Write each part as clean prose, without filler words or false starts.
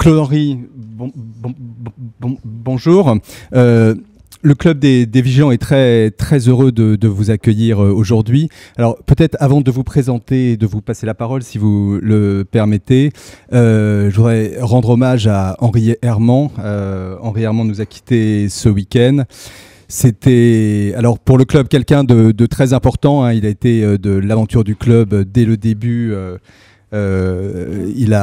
Claude-Henri, bonjour. Le Club des Vigilants est très heureux de vous accueillir aujourd'hui. Alors peut-être avant de vous présenter et de vous passer la parole, si vous le permettez, je voudrais rendre hommage à Henri Herman. Henri Herman nous a quittés ce week-end. C'était, alors pour le club, quelqu'un de très important, hein. Il a été de l'aventure du club dès le début. Il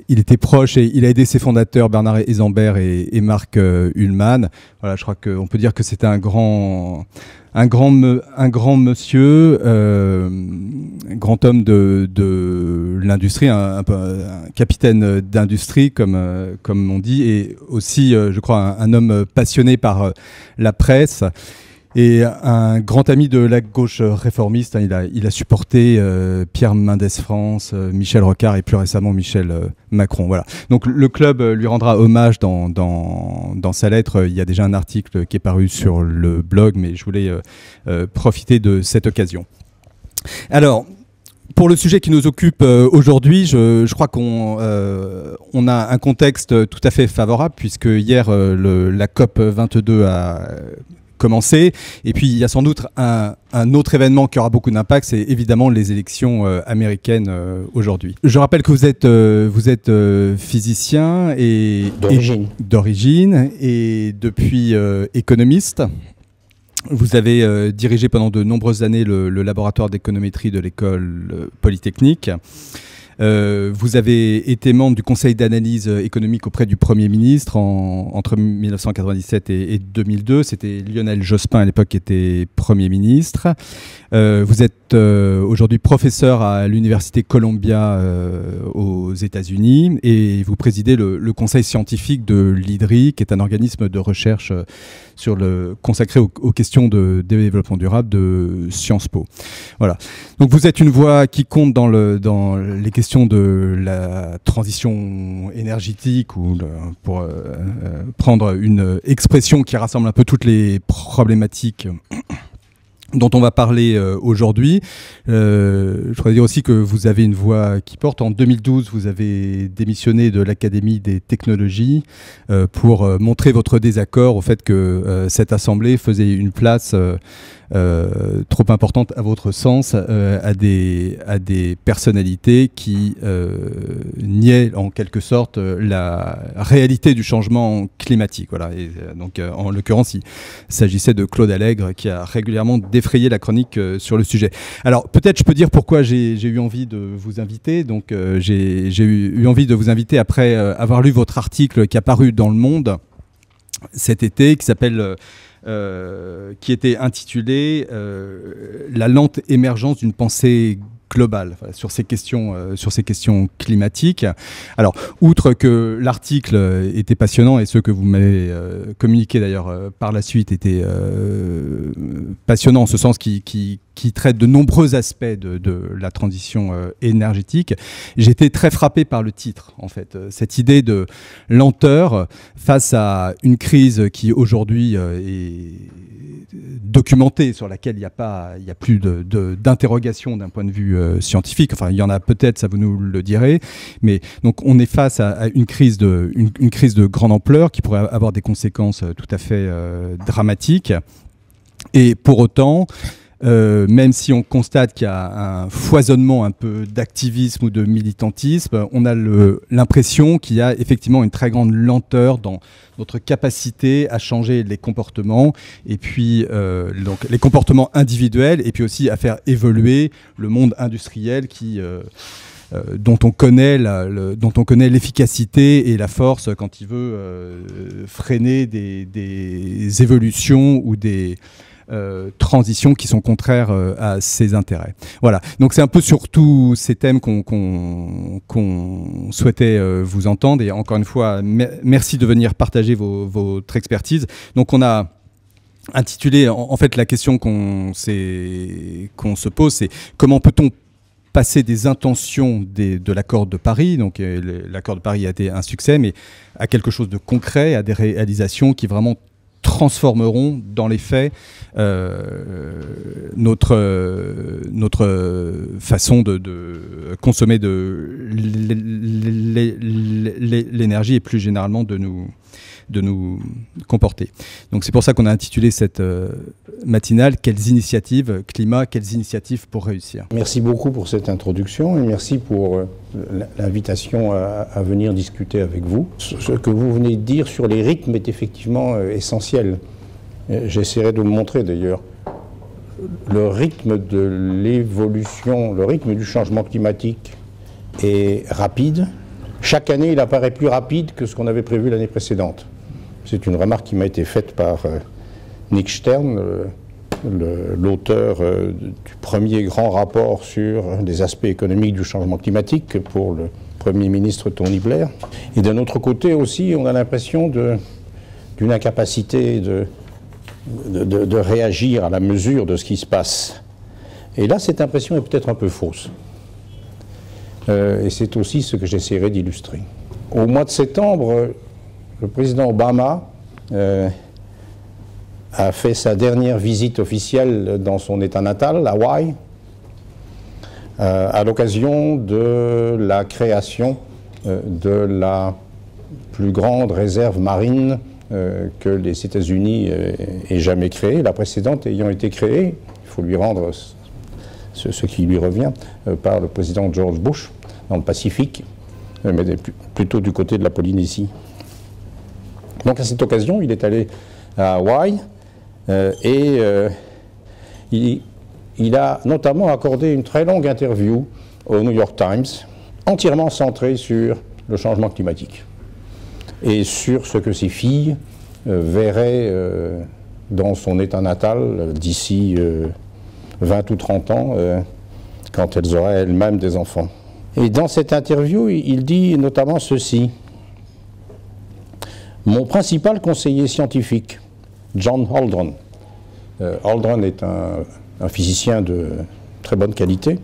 était proche et il a aidé ses fondateurs Bernard Ezambert et Marc Ullmann. Voilà, je crois qu'on peut dire que c'était un grand monsieur, un grand homme de l'industrie, un capitaine d'industrie comme on dit, et aussi, je crois, un homme passionné par la presse. Et un grand ami de la gauche réformiste, hein. Il a supporté Pierre Mendès France, Michel Rocard et plus récemment Michel Macron. Voilà. Donc le club lui rendra hommage dans sa lettre. Il y a déjà un article qui est paru sur le blog, mais je voulais profiter de cette occasion. Alors, pour le sujet qui nous occupe aujourd'hui, je crois qu'on a un contexte tout à fait favorable, puisque hier, la COP 22 a commencer. Et puis, il y a sans doute un autre événement qui aura beaucoup d'impact, c'est évidemment les élections américaines aujourd'hui. Je rappelle que vous êtes physicien et d'origine et depuis économiste. Vous avez dirigé pendant de nombreuses années le laboratoire d'économétrie de l'école polytechnique. Vous avez été membre du conseil d'analyse économique auprès du Premier ministre entre 1997 et 2002. C'était Lionel Jospin à l'époque qui était Premier ministre. Vous êtes aujourd'hui professeur à l'université Columbia aux États-Unis et vous présidez le conseil scientifique de l'IDRI, qui est un organisme de recherche consacré aux questions de développement durable de Sciences Po. Voilà. Donc vous êtes une voix qui compte dans les questions de la transition énergétique, ou pour prendre une expression qui rassemble un peu toutes les problématiques dont on va parler aujourd'hui. Je voudrais dire aussi que vous avez une voix qui porte. En 2012, vous avez démissionné de l'Académie des technologies pour montrer votre désaccord au fait que cette assemblée faisait une place trop importante à votre sens à des personnalités qui niaient en quelque sorte la réalité du changement climatique. Voilà. Et donc en l'occurrence, il s'agissait de Claude Allègre qui a régulièrement défrayé la chronique sur le sujet. Alors peut-être je peux dire pourquoi j'ai eu envie de vous inviter. Donc j'ai eu envie de vous inviter après avoir lu votre article qui a paru dans Le Monde cet été, qui était intitulé La lente émergence d'une pensée globale sur ces questions climatiques. Alors, outre que l'article était passionnant et ceux que vous m'avez communiqué d'ailleurs par la suite étaient passionnants en ce sens qui traite de nombreux aspects de la transition énergétique. J'étais très frappé par le titre, en fait. Cette idée de lenteur face à une crise qui aujourd'hui est documentée, sur laquelle il n'y a plus d'interrogation d'un point de vue scientifique. Enfin, il y en a peut-être, ça vous nous le direz. Mais donc, on est face à une crise de grande ampleur qui pourrait avoir des conséquences tout à fait dramatiques. Et pour autant, même si on constate qu'il y a un foisonnement un peu d'activisme ou de militantisme, on a l'impression qu'il y a effectivement une très grande lenteur dans notre capacité à changer les comportements, et puis donc les comportements individuels, et puis aussi à faire évoluer le monde industriel dont on connaît l'efficacité et la force quand il veut freiner des évolutions ou des transitions qui sont contraires à ses intérêts. Voilà, donc c'est un peu sur tous ces thèmes qu'on souhaitait vous entendre, et encore une fois, merci de venir partager votre expertise. Donc on a intitulé, en fait, la question qu'on se pose, c'est comment peut-on passer des intentions de l'accord de Paris, donc l'accord de Paris a été un succès, mais à quelque chose de concret, à des réalisations qui vraiment transformeront dans les faits notre façon de consommer de l'énergie et plus généralement de nous comporter. Donc c'est pour ça qu'on a intitulé cette matinale « Quelles initiatives climat, quelles initiatives pour réussir ?» Merci beaucoup pour cette introduction et merci pour l'invitation à venir discuter avec vous. Ce que vous venez de dire sur les rythmes est effectivement essentiel. J'essaierai de vous le montrer d'ailleurs. Le rythme de l'évolution, le rythme du changement climatique est rapide. Chaque année, il apparaît plus rapide que ce qu'on avait prévu l'année précédente. C'est une remarque qui m'a été faite par Nick Stern, l'auteur du premier grand rapport sur les aspects économiques du changement climatique pour le Premier ministre Tony Blair. Et d'un autre côté aussi, on a l'impression d'une incapacité de réagir à la mesure de ce qui se passe. Et là, cette impression est peut-être un peu fausse. Et c'est aussi ce que j'essaierai d'illustrer. Au mois de septembre, le président Obama a fait sa dernière visite officielle dans son État natal, Hawaï, à l'occasion de la création de la plus grande réserve marine que les États-Unis aient jamais créée, la précédente ayant été créée, il faut lui rendre ce qui lui revient, par le président George Bush, dans le Pacifique, mais plutôt du côté de la Polynésie. Donc à cette occasion, il est allé à Hawaï et il a notamment accordé une très longue interview au New York Times, entièrement centrée sur le changement climatique et sur ce que ses filles verraient dans son état natal d'ici 20 ou 30 ans, quand elles auraient elles-mêmes des enfants. Et dans cette interview, il dit notamment ceci. Mon principal conseiller scientifique, John Holdren. Holdren est un physicien de très bonne qualité,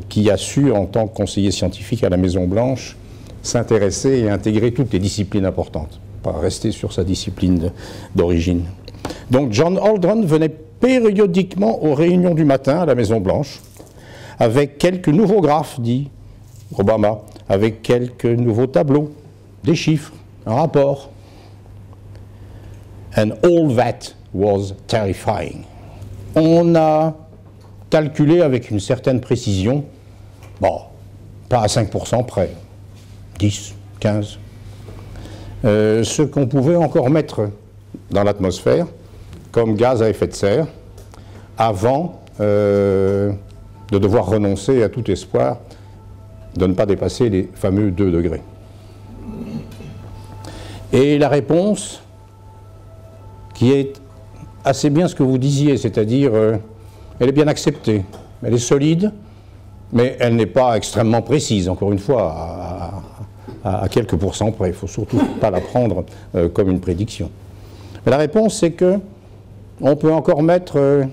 qui a su, en tant que conseiller scientifique à la Maison-Blanche, s'intéresser et intégrer toutes les disciplines importantes, pas rester sur sa discipline d'origine. Donc John Holdren venait périodiquement aux réunions du matin à la Maison-Blanche, avec quelques nouveaux graphes, dit Obama, avec quelques nouveaux tableaux, des chiffres, un rapport. And all that was terrifying. On a calculé avec une certaine précision, bon, pas à 5% près, 10, 15, ce qu'on pouvait encore mettre dans l'atmosphère comme gaz à effet de serre avant de devoir renoncer à tout espoir de ne pas dépasser les fameux 2 degrés. Et la réponse, qui est assez bien ce que vous disiez, c'est-à-dire elle est bien acceptée, elle est solide, mais elle n'est pas extrêmement précise, encore une fois, à quelques pourcents près. Il ne faut surtout pas la prendre comme une prédiction. Mais la réponse, c'est que on peut encore mettre,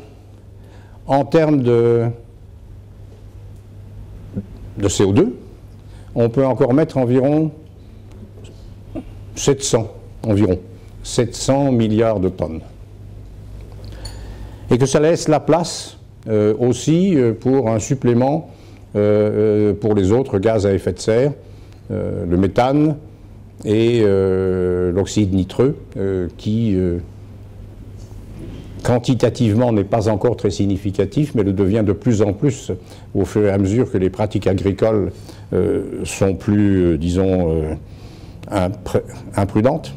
en termes de CO2, on peut encore mettre environ 700 milliards de tonnes. Et que ça laisse la place aussi pour un supplément pour les autres gaz à effet de serre, le méthane et l'oxyde nitreux, qui quantitativement n'est pas encore très significatif, mais le devient de plus en plus au fur et à mesure que les pratiques agricoles sont plus, disons, imprudentes,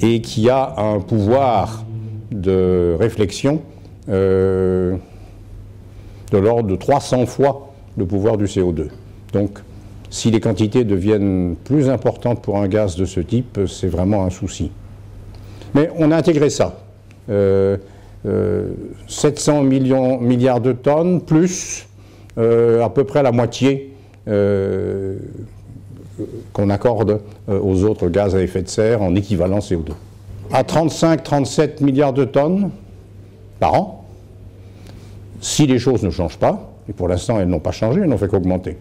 et qui a un pouvoir de réflexion de l'ordre de 300 fois le pouvoir du CO2. Donc, si les quantités deviennent plus importantes pour un gaz de ce type, c'est vraiment un souci. Mais on a intégré ça. 700 milliards de tonnes, plus à peu près la moitié qu'on accorde aux autres gaz à effet de serre en équivalent CO2. À 35-37 milliards de tonnes par an, si les choses ne changent pas, et pour l'instant elles n'ont pas changé, elles n'ont fait qu'augmenter,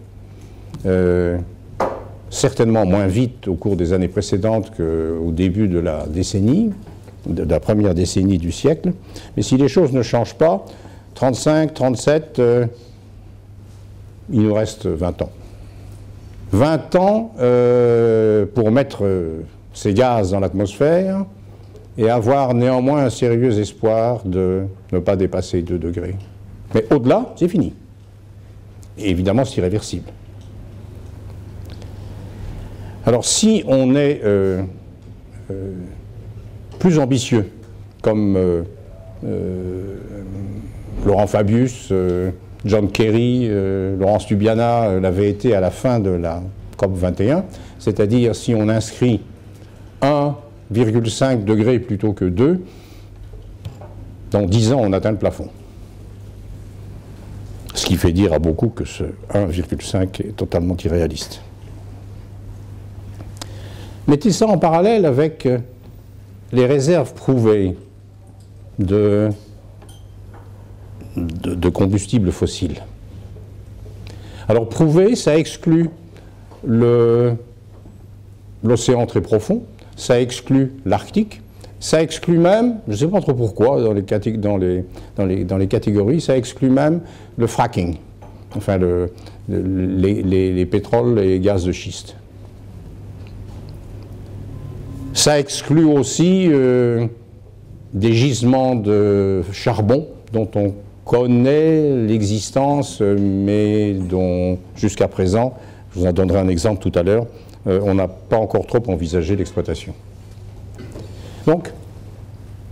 c'est certainement moins vite au cours des années précédentes qu'au début de la décennie, de la première décennie du siècle. Mais si les choses ne changent pas, 35, 37, il nous reste 20 ans. 20 ans pour mettre ces gaz dans l'atmosphère et avoir néanmoins un sérieux espoir de ne pas dépasser 2 degrés. Mais au-delà, c'est fini. Et évidemment, c'est irréversible. Alors, si on est plus ambitieux, comme Laurent Fabius, John Kerry, Laurence Ljubljana l'avaient été à la fin de la COP 21, c'est-à-dire si on inscrit 1,5 degré plutôt que 2, dans 10 ans, on atteint le plafond. Ce qui fait dire à beaucoup que ce 1,5 est totalement irréaliste. Mettez ça en parallèle avec les réserves prouvées de combustibles fossiles. Alors prouvé, ça exclut l'océan très profond, ça exclut l'Arctique, ça exclut même, je ne sais pas trop pourquoi dans les catégories, ça exclut même le fracking, enfin les pétroles et gaz de schiste. Ça exclut aussi des gisements de charbon dont on connaît l'existence, mais dont jusqu'à présent, je vous en donnerai un exemple tout à l'heure, on n'a pas encore trop envisagé l'exploitation. Donc,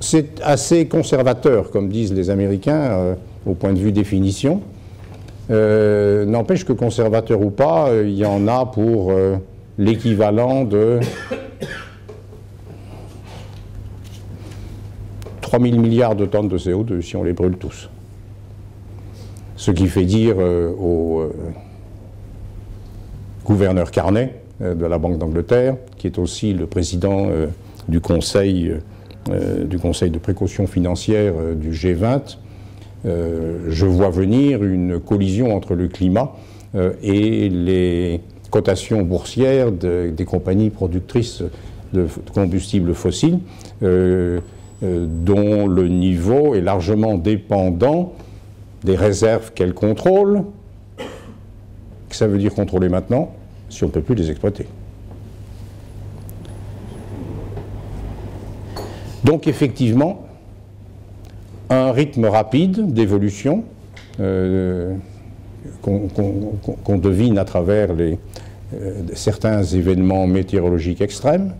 c'est assez conservateur, comme disent les Américains, au point de vue définition. N'empêche que conservateur ou pas, il y en a pour l'équivalent de 3000 milliards de tonnes de CO2 si on les brûle tous. Ce qui fait dire au gouverneur Carney de la Banque d'Angleterre, qui est aussi le président du conseil de précaution financière du G20, je vois venir une collision entre le climat et les cotations boursières des compagnies productrices de combustibles fossiles, dont le niveau est largement dépendant des réserves qu'elles contrôlent. Que ça veut dire contrôler maintenant, si on ne peut plus les exploiter. Donc effectivement, un rythme rapide d'évolution qu'on devine à travers certains événements météorologiques extrêmes.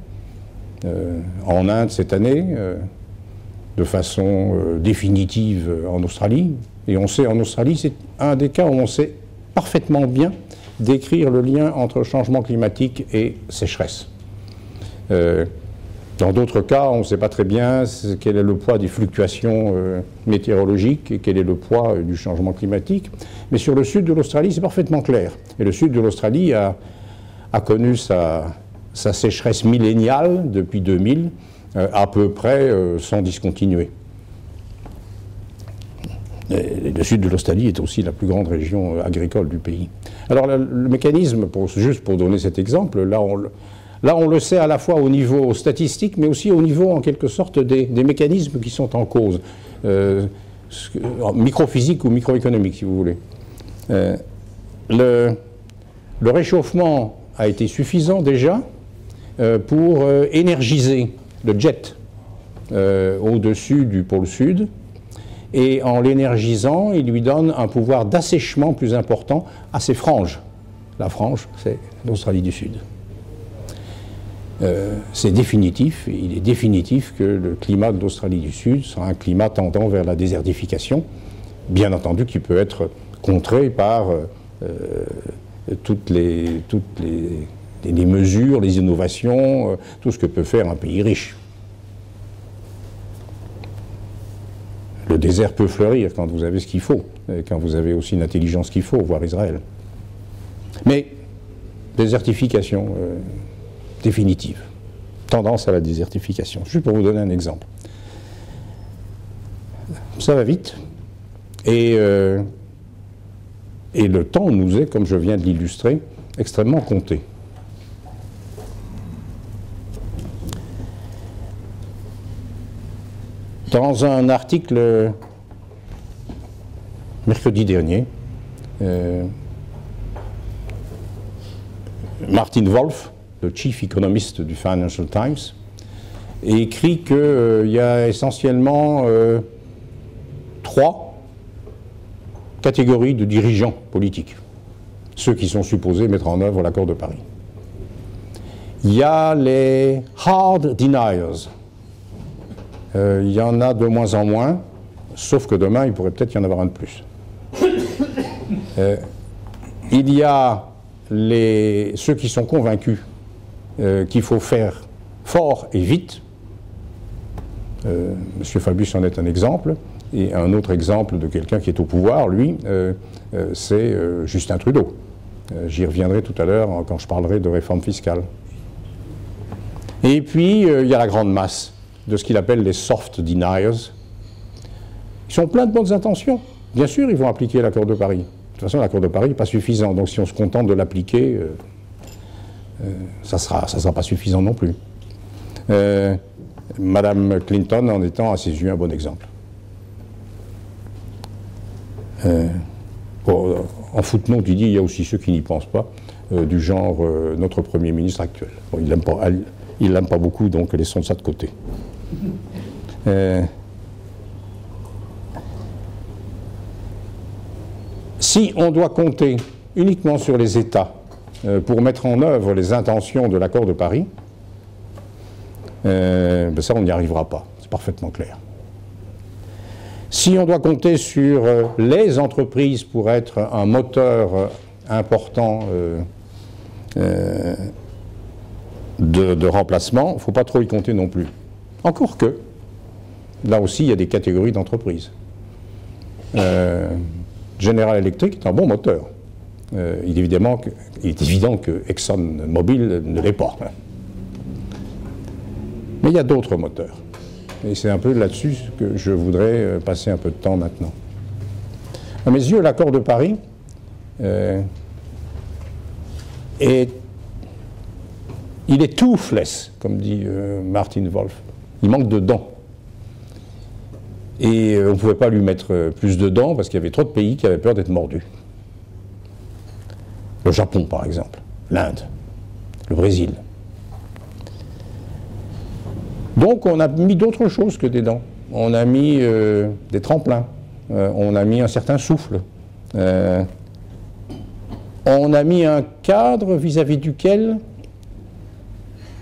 En Inde cette année, de façon définitive en Australie. Et on sait, en Australie, c'est un des cas où on sait parfaitement bien décrire le lien entre changement climatique et sécheresse. Dans d'autres cas, on ne sait pas très bien quel est le poids des fluctuations météorologiques et quel est le poids du changement climatique. Mais sur le sud de l'Australie, c'est parfaitement clair. Et le sud de l'Australie a connu sa sécheresse milléniale depuis 2000, à peu près sans discontinuer. Et le sud de l'Australie est aussi la plus grande région agricole du pays. Alors le mécanisme, juste pour donner cet exemple, là on le sait à la fois au niveau statistique, mais aussi au niveau en quelque sorte des mécanismes qui sont en cause, microphysique ou microéconomique si vous voulez. Le réchauffement a été suffisant déjà pour énergiser le jet au-dessus du pôle sud, et en l'énergisant, il lui donne un pouvoir d'assèchement plus important à ses franges. La frange, c'est l'Australie du Sud. C'est définitif, il est définitif que le climat de l'Australie du Sud sera un climat tendant vers la désertification, bien entendu qui peut être contré par toutes les mesures, les innovations, tout ce que peut faire un pays riche. Le désert peut fleurir quand vous avez ce qu'il faut, quand vous avez aussi une intelligence qu'il faut, voire Israël. Mais désertification définitive, tendance à la désertification. Juste pour vous donner un exemple. Ça va vite, et le temps nous est, comme je viens de l'illustrer, extrêmement compté. Dans un article mercredi dernier, Martin Wolf, le chief économiste du Financial Times, écrit qu'il y a essentiellement 3 catégories de dirigeants politiques, ceux qui sont supposés mettre en œuvre l'accord de Paris. Il y a les hard deniers. Il y en a de moins en moins, sauf que demain, il pourrait peut-être y en avoir un de plus. Il y a ceux qui sont convaincus qu'il faut faire fort et vite. M. Fabius en est un exemple. Et un autre exemple de quelqu'un qui est au pouvoir, lui, c'est Justin Trudeau. J'y reviendrai tout à l'heure quand je parlerai de réforme fiscale. Et puis, il y a la grande masse de ce qu'il appelle les soft deniers. Ils sont pleins de bonnes intentions. Bien sûr, ils vont appliquer l'accord de Paris. De toute façon, l'accord de Paris n'est pas suffisant. Donc, si on se contente de l'appliquer, ça sera pas suffisant non plus. Madame Clinton en étant à ses yeux un bon exemple. En footnote, il dit il y a aussi ceux qui n'y pensent pas, du genre notre Premier ministre actuel. Bon, il l'aime pas beaucoup, donc laissons ça de côté. Si on doit compter uniquement sur les États pour mettre en œuvre les intentions de l'accord de Paris, ça on n'y arrivera pas, c'est parfaitement clair. Si on doit compter sur les entreprises pour être un moteur important de remplacement, il ne faut pas trop y compter non plus. Encore que, là aussi, il y a des catégories d'entreprises. General Electric est un bon moteur. Il est évident que ExxonMobil ne l'est pas. Mais il y a d'autres moteurs. Et c'est un peu là-dessus que je voudrais passer un peu de temps maintenant. À mes yeux, l'accord de Paris il est toothless, comme dit Martin Wolf. Il manque de dents. Et on ne pouvait pas lui mettre plus de dents parce qu'il y avait trop de pays qui avaient peur d'être mordus. Le Japon, par exemple, l'Inde, le Brésil. Donc on a mis d'autres choses que des dents. On a mis des tremplins, on a mis un certain souffle. On a mis un cadre vis-à-vis duquel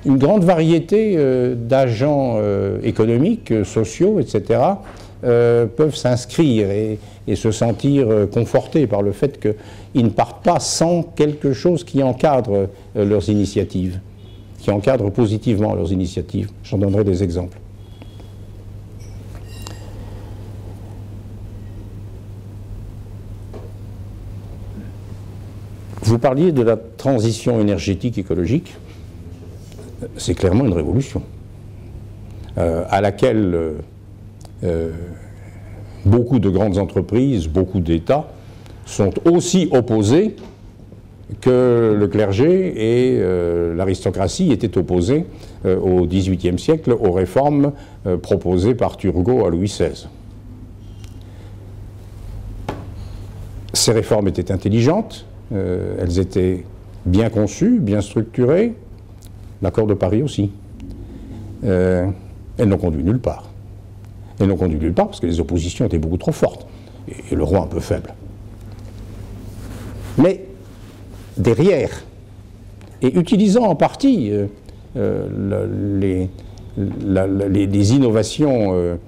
une grande variété d'agents économiques, sociaux, etc., peuvent s'inscrire et se sentir confortés par le fait qu'ils ne partent pas sans quelque chose qui encadre leurs initiatives, qui encadre positivement leurs initiatives. J'en donnerai des exemples. Vous parliez de la transition énergétique écologique. C'est clairement une révolution à laquelle beaucoup de grandes entreprises, beaucoup d'États sont aussi opposés que le clergé et l'aristocratie étaient opposés au XVIIIe siècle aux réformes proposées par Turgot à Louis XVI. Ces réformes étaient intelligentes, elles étaient bien conçues, bien structurées, l'accord de Paris aussi. Elles n'ont conduit nulle part. Elles n'ont conduit nulle part parce que les oppositions étaient beaucoup trop fortes et le roi un peu faible. Mais derrière, et utilisant en partie les innovations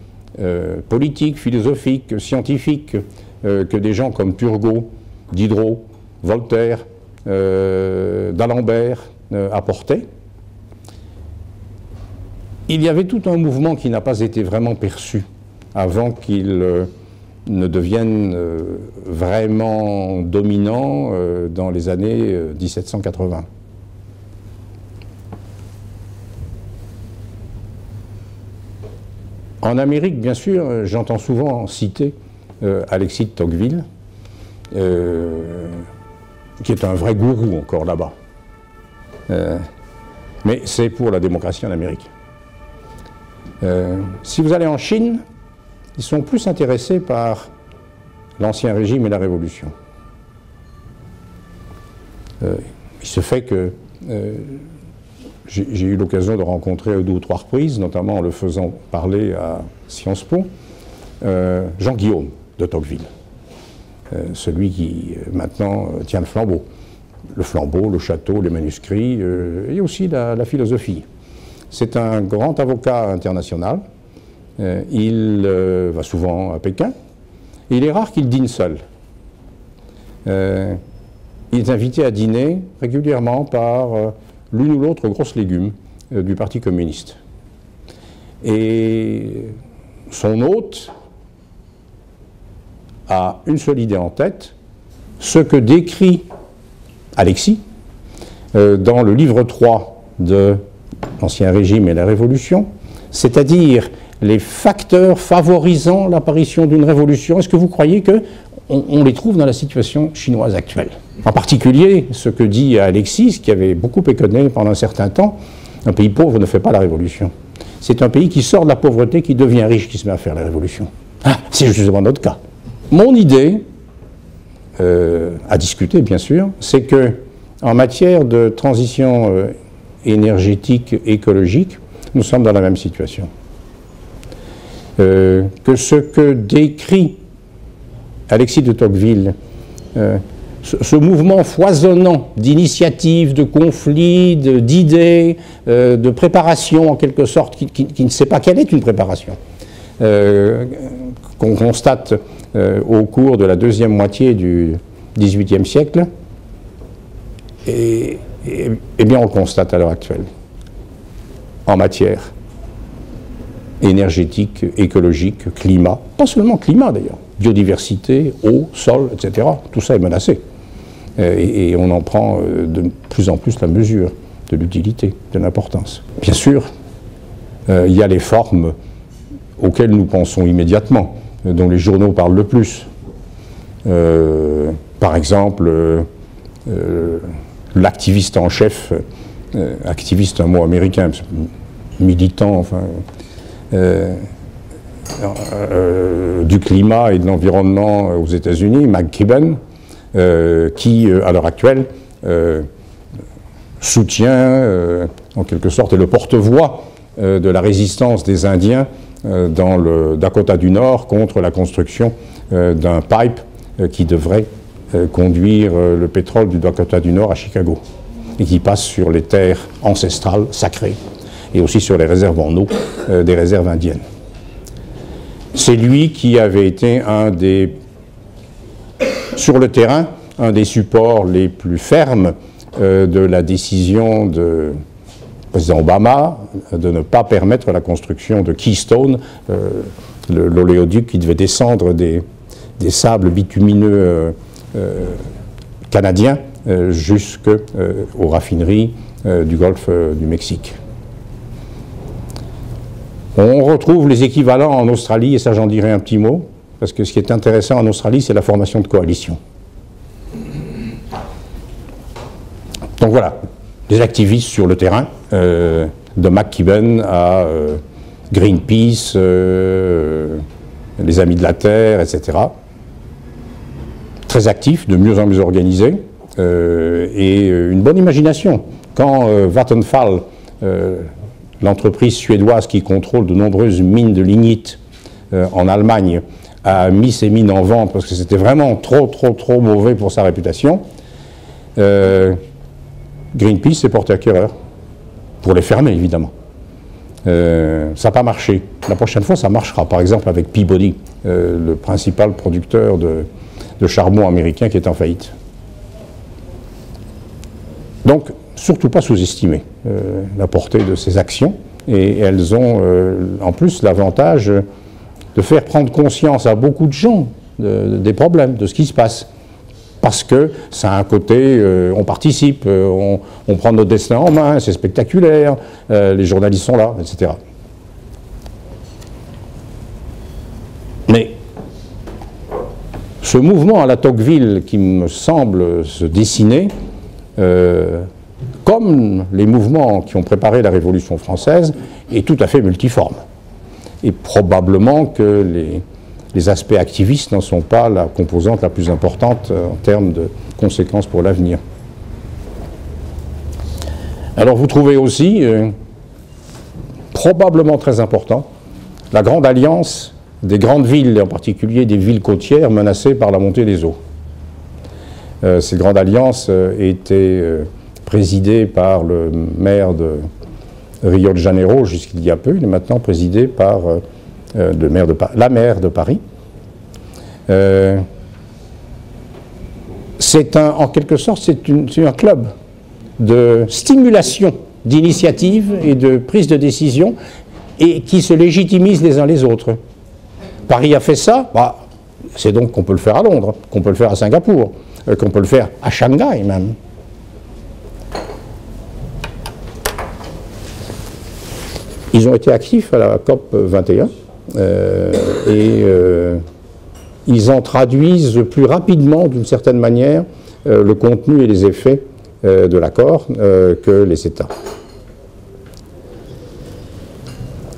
politiques, philosophiques, scientifiques que des gens comme Turgot, Diderot, Voltaire, d'Alembert apportaient, il y avait tout un mouvement qui n'a pas été vraiment perçu avant qu'il ne devienne vraiment dominant dans les années 1780. En Amérique, bien sûr, j'entends souvent citer Alexis de Tocqueville, qui est un vrai gourou encore là-bas. Mais c'est pour la démocratie en Amérique. Si vous allez en Chine, ils sont plus intéressés par l'Ancien Régime et la Révolution. Il se fait que j'ai eu l'occasion de rencontrer à 2 ou 3 reprises, notamment en le faisant parler à Sciences Po, Jean Guillaume de Tocqueville, celui qui maintenant tient le flambeau. Le flambeau, le château, les manuscrits, et aussi la philosophie. C'est un grand avocat international. Il va souvent à Pékin. Et il est rare qu'il dîne seul. Il est invité à dîner régulièrement par l'une ou l'autre grosse légume du Parti communiste. Et son hôte a une seule idée en tête, ce que décrit Alexis dans le livre 3 de l'Ancien Régime et la Révolution, c'est-à-dire les facteurs favorisant l'apparition d'une révolution. Est-ce que vous croyez qu'on les trouve dans la situation chinoise actuelle? En particulier, ce que dit Alexis, qui avait beaucoup éconné pendant un certain temps, un pays pauvre ne fait pas la révolution. C'est un pays qui sort de la pauvreté, qui devient riche, qui se met à faire la révolution. Ah, c'est justement notre cas. Mon idée, à discuter bien sûr, c'est que en matière de transition énergétique, écologique, nous sommes dans la même situation. Que ce que décrit Alexis de Tocqueville, ce mouvement foisonnant d'initiatives, de conflits, d'idées, de préparation en quelque sorte, qui ne sait pas quelle est une préparation, qu'on constate au cours de la deuxième moitié du XVIIIe siècle, et bien on le constate à l'heure actuelle, en matière énergétique, écologique, climat, pas seulement climat d'ailleurs, biodiversité, eau, sol, etc. Tout ça est menacé. Et on en prend de plus en plus la mesure de l'utilité, de l'importance. Bien sûr, il y a les formes auxquelles nous pensons immédiatement, dont les journaux parlent le plus. Par exemple, l'activiste en chef, activiste un mot américain, militant, enfin, du climat et de l'environnement aux États-Unis, McKibben, qui, à l'heure actuelle, soutient, en quelque sorte, le porte-voix de la résistance des Indiens dans le Dakota du Nord contre la construction d'un pipe qui devrait conduire le pétrole du Dakota du Nord à Chicago et qui passe sur les terres ancestrales, sacrées, et aussi sur les réserves en eau des réserves indiennes. C'est lui qui avait été sur le terrain, un des supports les plus fermes de la décision du président Obama de ne pas permettre la construction de Keystone, l'oléoduc qui devait descendre des sables bitumineux canadiens jusqu'aux raffineries du golfe du Mexique. On retrouve les équivalents en Australie, et ça j'en dirai un petit mot, parce que ce qui est intéressant en Australie, c'est la formation de coalitions. Donc voilà, des activistes sur le terrain, de McKibben à Greenpeace, les Amis de la Terre, etc. Très actifs, de mieux en mieux organisés, et une bonne imagination. Quand Vattenfall, l'entreprise suédoise qui contrôle de nombreuses mines de lignite en Allemagne, a mis ses mines en vente parce que c'était vraiment trop mauvais pour sa réputation, Greenpeace s'est porté acquéreur, pour les fermer évidemment. Ça n'a pas marché. La prochaine fois ça marchera, par exemple avec Peabody, le principal producteur de charbon américain qui est en faillite. Donc, surtout pas sous-estimer la portée de ces actions, et elles ont en plus l'avantage de faire prendre conscience à beaucoup de gens des problèmes, de ce qui se passe. Parce que ça a un côté, on participe, on prend notre destin en main, c'est spectaculaire, les journalistes sont là, etc. Mais ce mouvement à la Tocqueville qui me semble se dessiner, comme les mouvements qui ont préparé la Révolution française, est tout à fait multiforme. et probablement que les aspects activistes n'en sont pas la composante la plus importante en termes de conséquences pour l'avenir. Alors vous trouvez aussi, probablement très important, la grande alliance des grandes villes, et en particulier des villes côtières menacées par la montée des eaux. Cette grande alliance était présidée par le maire de Rio de Janeiro jusqu'il y a peu. Il est maintenant présidé par la maire de Paris. En quelque sorte, c'est un club de stimulation d'initiative et de prise de décision et qui se légitimisent les uns les autres. Paris a fait ça, c'est donc qu'on peut le faire à Londres, qu'on peut le faire à Singapour, qu'on peut le faire à Shanghai même. Ils ont été actifs à la COP 21 ils en traduisent plus rapidement, d'une certaine manière, le contenu et les effets de l'accord que les États.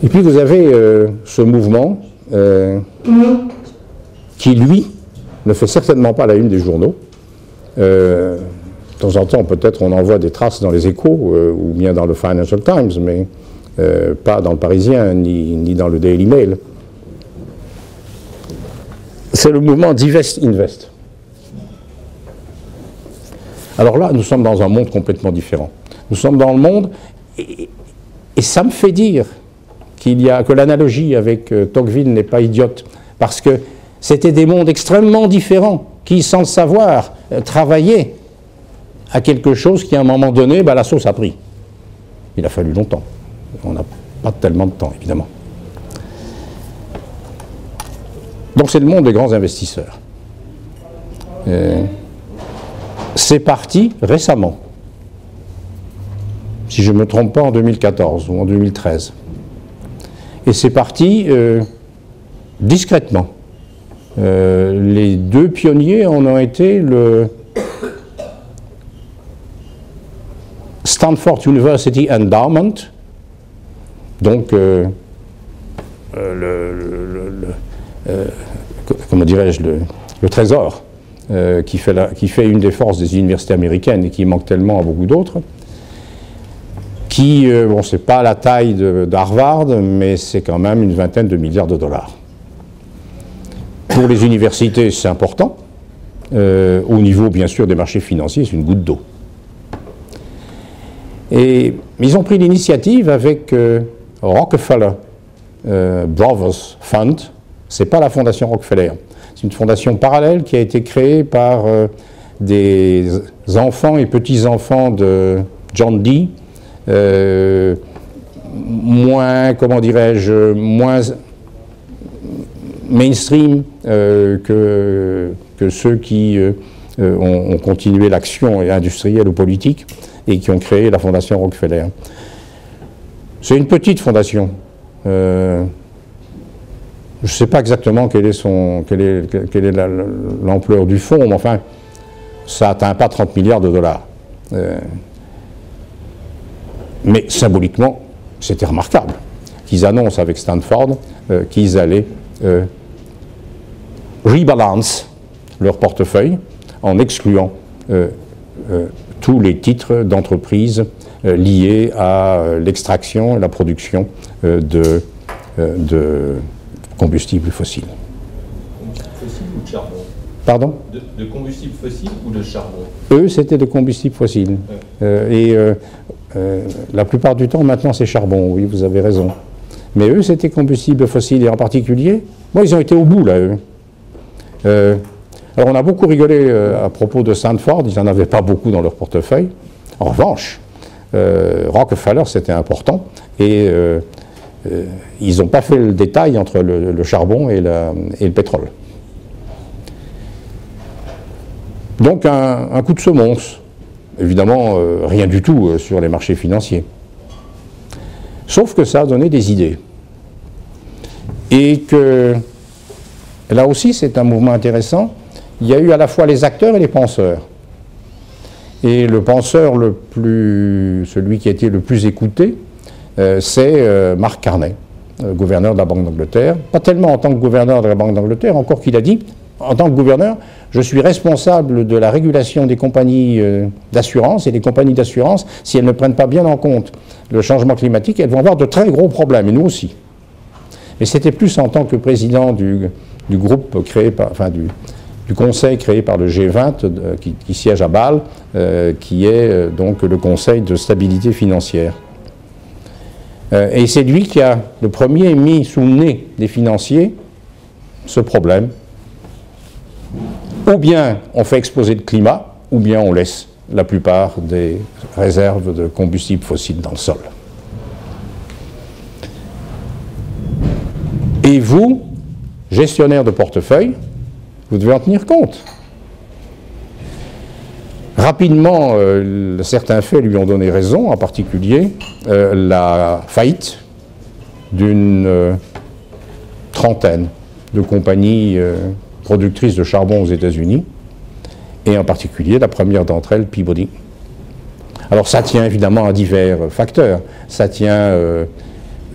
Et puis vous avez ce mouvement qui, lui, ne fait certainement pas la une des journaux. De temps en temps, peut-être on en voit des traces dans les Échos ou bien dans le Financial Times, mais pas dans le Parisien ni dans le Daily Mail. C'est le mouvement Divest Invest. Alors là, nous sommes dans un monde complètement différent. Nous sommes dans le monde, et ça me fait dire que l'analogie avec Tocqueville n'est pas idiote, parce que c'était des mondes extrêmement différents qui, sans le savoir, travaillaient à quelque chose qui, à un moment donné, la sauce a pris. Il a fallu longtemps. On n'a pas tellement de temps, évidemment. Donc c'est le monde des grands investisseurs. C'est parti récemment. Si je ne me trompe pas, en 2014 ou en 2013. Et c'est parti discrètement. Les deux pionniers en ont été le Stanford University Endowment, donc comment dirais-je, le trésor qui fait une des forces des universités américaines et qui manque tellement à beaucoup d'autres, qui, bon, c'est pas la taille d'Harvard, mais c'est quand même une vingtaine de milliards de dollars. Pour les universités, c'est important. Au niveau, bien sûr, des marchés financiers, c'est une goutte d'eau. Et ils ont pris l'initiative avec Rockefeller Brothers Fund. C'est pas la fondation Rockefeller. C'est une fondation parallèle qui a été créée par des enfants et petits-enfants de John Dee, moins, comment dirais-je, moins mainstream que ceux qui ont continué l'action industrielle ou politique et qui ont créé la fondation Rockefeller. C'est une petite fondation. Je ne sais pas exactement quelle est l'ampleur du fonds, mais enfin, ça n'atteint pas 30 milliards de dollars. Mais symboliquement, c'était remarquable qu'ils annoncent avec Stanford qu'ils allaient rebalance leur portefeuille en excluant tous les titres d'entreprises liés à l'extraction et la production de combustibles fossiles. Fossiles ou de charbon? Pardon? De combustibles fossiles ou de charbon? Eux, c'était de combustibles fossiles. Ouais. La plupart du temps, maintenant, c'est charbon, oui, vous avez raison. Mais eux, c'était combustibles fossiles, et en particulier, bon, ils ont été au bout, là, eux. Alors, on a beaucoup rigolé à propos de Stanford, ils n'en avaient pas beaucoup dans leur portefeuille. En revanche, Rockefeller, c'était important, et ils n'ont pas fait le détail entre le charbon et le pétrole. Donc un coup de semonce, évidemment rien du tout sur les marchés financiers. Sauf que ça a donné des idées. Et que là aussi c'est un mouvement intéressant, il y a eu à la fois les acteurs et les penseurs. Et le penseur celui qui a été le plus écouté, c'est Mark Carney, gouverneur de la Banque d'Angleterre. Pas tellement en tant que gouverneur de la Banque d'Angleterre, encore qu'il a dit, en tant que gouverneur, je suis responsable de la régulation des compagnies d'assurance, et les compagnies d'assurance, si elles ne prennent pas bien en compte le changement climatique, elles vont avoir de très gros problèmes, et nous aussi. Mais c'était plus en tant que président du groupe créé par, enfin du conseil créé par le G20 qui siège à Bâle, qui est donc le conseil de stabilité financière. Et c'est lui qui a le premier mis sous le nez des financiers ce problème. Ou bien on fait exploser le climat, ou bien on laisse la plupart des réserves de combustibles fossiles dans le sol. Et vous, gestionnaire de portefeuille, vous devez en tenir compte. Rapidement, certains faits lui ont donné raison, en particulier la faillite d'une trentaine de compagnies productrices de charbon aux États-Unis, et en particulier la première d'entre elles, Peabody. Alors ça tient évidemment à divers facteurs. Ça tient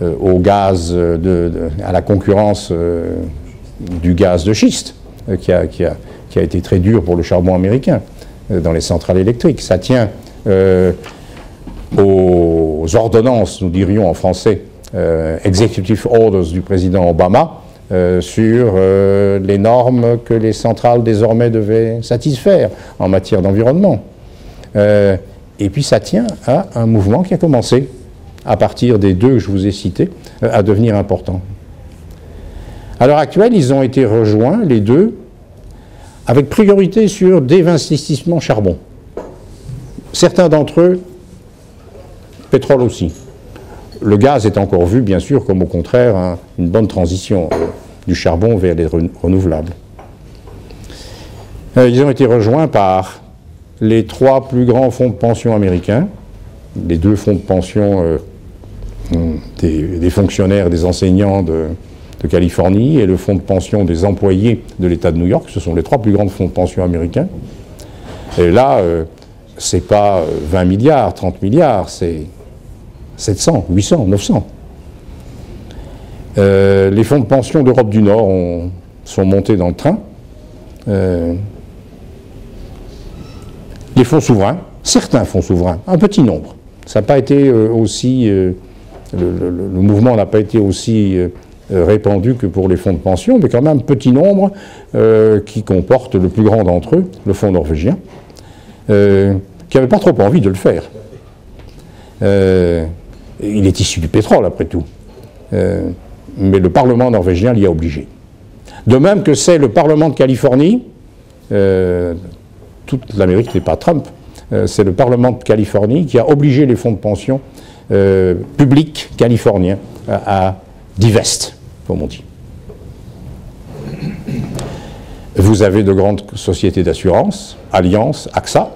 au gaz, à la concurrence du gaz de schiste, qui a été très dur pour le charbon américain dans les centrales électriques. Ça tient aux ordonnances, nous dirions en français, executive orders du président Obama, sur les normes que les centrales désormais devaient satisfaire en matière d'environnement. Et puis ça tient à un mouvement qui a commencé, à partir des deux que je vous ai cités, à devenir important. À l'heure actuelle, ils ont été rejoints, les deux, avec priorité sur des investissements charbon. Certains d'entre eux, pétrole aussi. Le gaz est encore vu, bien sûr, comme au contraire une bonne transition du charbon vers les renouvelables. Ils ont été rejoints par les trois plus grands fonds de pension américains, les deux fonds de pension des fonctionnaires et des enseignants de Californie et le fonds de pension des employés de l'État de New York. Ce sont les trois plus grands fonds de pension américains. Et là, c'est pas 20 milliards, 30 milliards, c'est 700, 800, 900. Les fonds de pension d'Europe du Nord sont montés dans le train. Les fonds souverains, certains fonds souverains, un petit nombre. Ça n'a pas été aussi... le mouvement n'a pas été aussi répandu que pour les fonds de pension, mais quand même un petit nombre qui comporte le plus grand d'entre eux, le fonds norvégien, qui n'avait pas trop envie de le faire. Il est issu du pétrole, après tout. Mais le Parlement norvégien l'y a obligé. De même que c'est le Parlement de Californie, toute l'Amérique n'est pas Trump, c'est le Parlement de Californie qui a obligé les fonds de pension publics californiens à divest, comme on dit. Vous avez de grandes sociétés d'assurance, Allianz, AXA,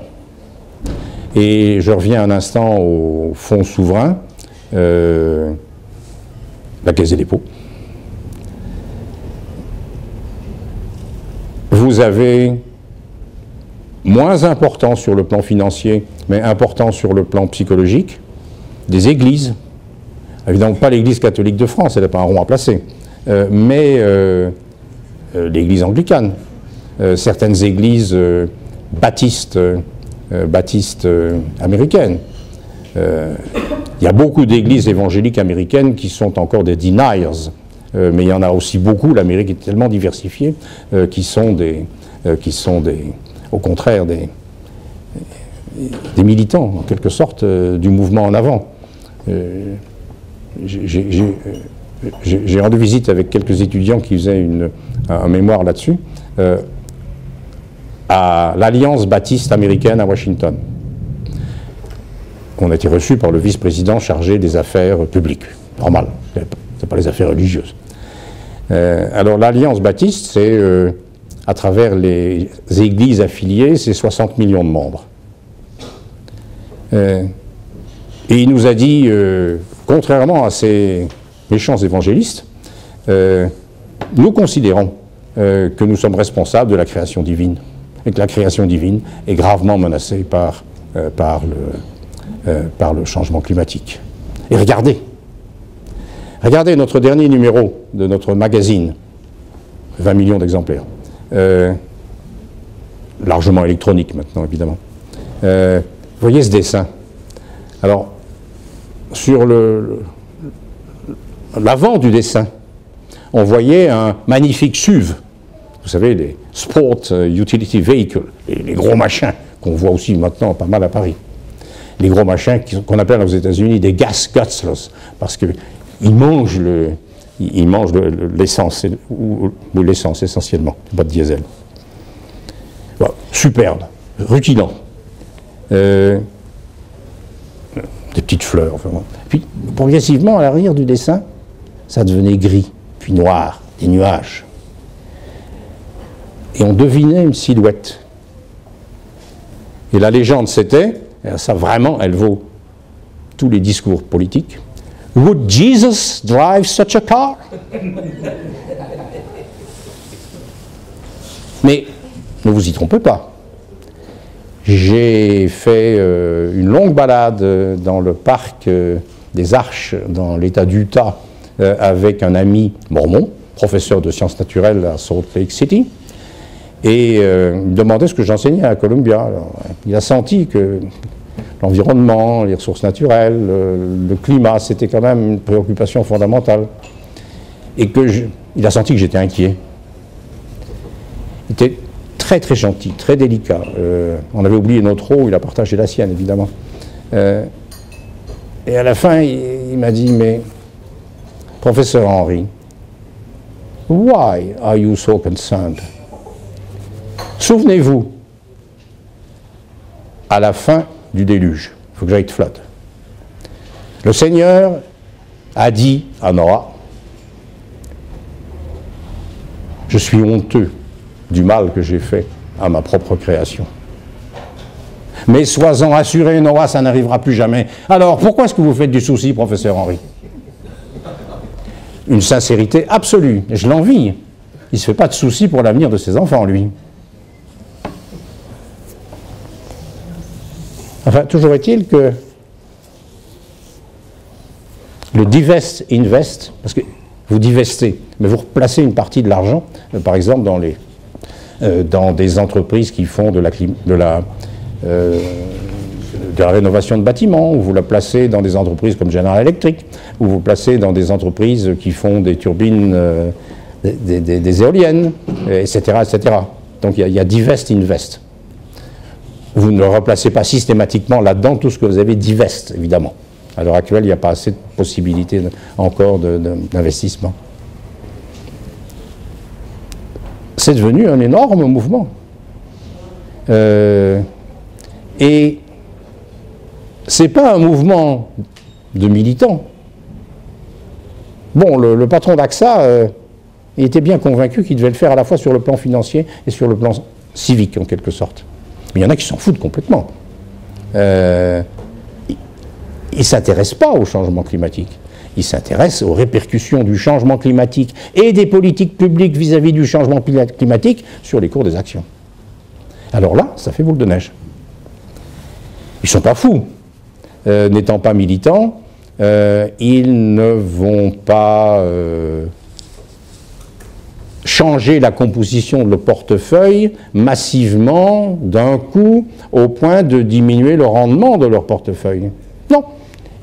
et je reviens un instant aux fonds souverains, la Caisse des dépôts. Vous avez moins important sur le plan financier, mais important sur le plan psychologique, des églises. Évidemment pas l'Église catholique de France, elle n'a pas un rond à placer, mais l'Église anglicane, certaines églises baptistes américaines. Il y a beaucoup d'églises évangéliques américaines qui sont encore des deniers, mais il y en a aussi beaucoup, l'Amérique est tellement diversifiée, qui sont au contraire des militants, en quelque sorte, du mouvement en avant. J'ai rendu visite avec quelques étudiants qui faisaient un mémoire là-dessus, à l'Alliance baptiste américaine à Washington. On a été reçus par le vice-président chargé des affaires publiques. Normal, c'est pas les affaires religieuses. Alors l'Alliance baptiste, c'est, à travers les églises affiliées, c'est 60 millions de membres. Et il nous a dit, contrairement à ces méchants évangélistes, nous considérons que nous sommes responsables de la création divine, et que la création divine est gravement menacée par le changement climatique. Et regardez, Regardez notre dernier numéro de notre magazine, 20 millions d'exemplaires, largement électronique maintenant évidemment. Vous voyez ce dessin. Alors, sur l'avant du dessin, on voyait un magnifique SUV. Vous savez, les Sport Utility Vehicles, les gros machins qu'on voit aussi maintenant pas mal à Paris. Les gros machins qu'on appelle aux États-Unis des gas guzzlers, parce qu'ils mangent l'essence, ou l'essence essentiellement, pas de diesel. Bon, superbe, rutilant. Des petites fleurs. Vraiment. Puis, progressivement, à l'arrière du dessin, ça devenait gris, puis noir, des nuages. Et on devinait une silhouette. Et la légende, c'était, ça vraiment, elle vaut tous les discours politiques, « Would Jesus drive such a car ?» Mais ne vous y trompez pas. J'ai fait une longue balade dans le parc des Arches, dans l'État d'Utah, avec un ami mormon, professeur de sciences naturelles à Salt Lake City, et il me demandait ce que j'enseignais à Columbia. Alors, il a senti que l'environnement, les ressources naturelles, le climat, c'était quand même une préoccupation fondamentale. Et il a senti que j'étais inquiet. Il était très très gentil, très délicat. On avait oublié notre eau, il a partagé la sienne, évidemment. Et à la fin, il m'a dit, mais, professeur Henry, why are you so concerned? Souvenez-vous, à la fin du déluge, il faut que j'aille te flotte. Le Seigneur a dit à Noah, je suis honteux du mal que j'ai fait à ma propre création. Mais sois-en assuré, Noah, ça n'arrivera plus jamais. Alors, pourquoi est-ce que vous faites du souci, professeur Henry? Une sincérité absolue, et je l'envie. Il ne se fait pas de soucis pour l'avenir de ses enfants, lui. Enfin, toujours est-il que le divest invest, parce que vous divestez, mais vous replacez une partie de l'argent, par exemple dans des entreprises qui font de la rénovation de bâtiments, ou vous la placez dans des entreprises comme General Electric, ou vous placez dans des entreprises qui font des turbines, des éoliennes, etc., etc. Donc il y a divest invest. Vous ne replacez pas systématiquement là-dedans tout ce que vous avez divest, évidemment. À l'heure actuelle, il n'y a pas assez de possibilités encore d'investissement. C'est devenu un énorme mouvement. Et ce n'est pas un mouvement de militants. Bon, le patron d'AXA il était bien convaincu qu'il devait le faire à la fois sur le plan financier et sur le plan civique, en quelque sorte. Mais il y en a qui s'en foutent complètement. Ils ne s'intéressent pas au changement climatique. Ils s'intéressent aux répercussions du changement climatique et des politiques publiques vis-à-vis du changement climatique sur les cours des actions. Alors là, ça fait boule de neige. Ils ne sont pas fous. N'étant pas militants, ils ne vont pas changer la composition de leur portefeuille massivement, d'un coup, au point de diminuer le rendement de leur portefeuille. Non,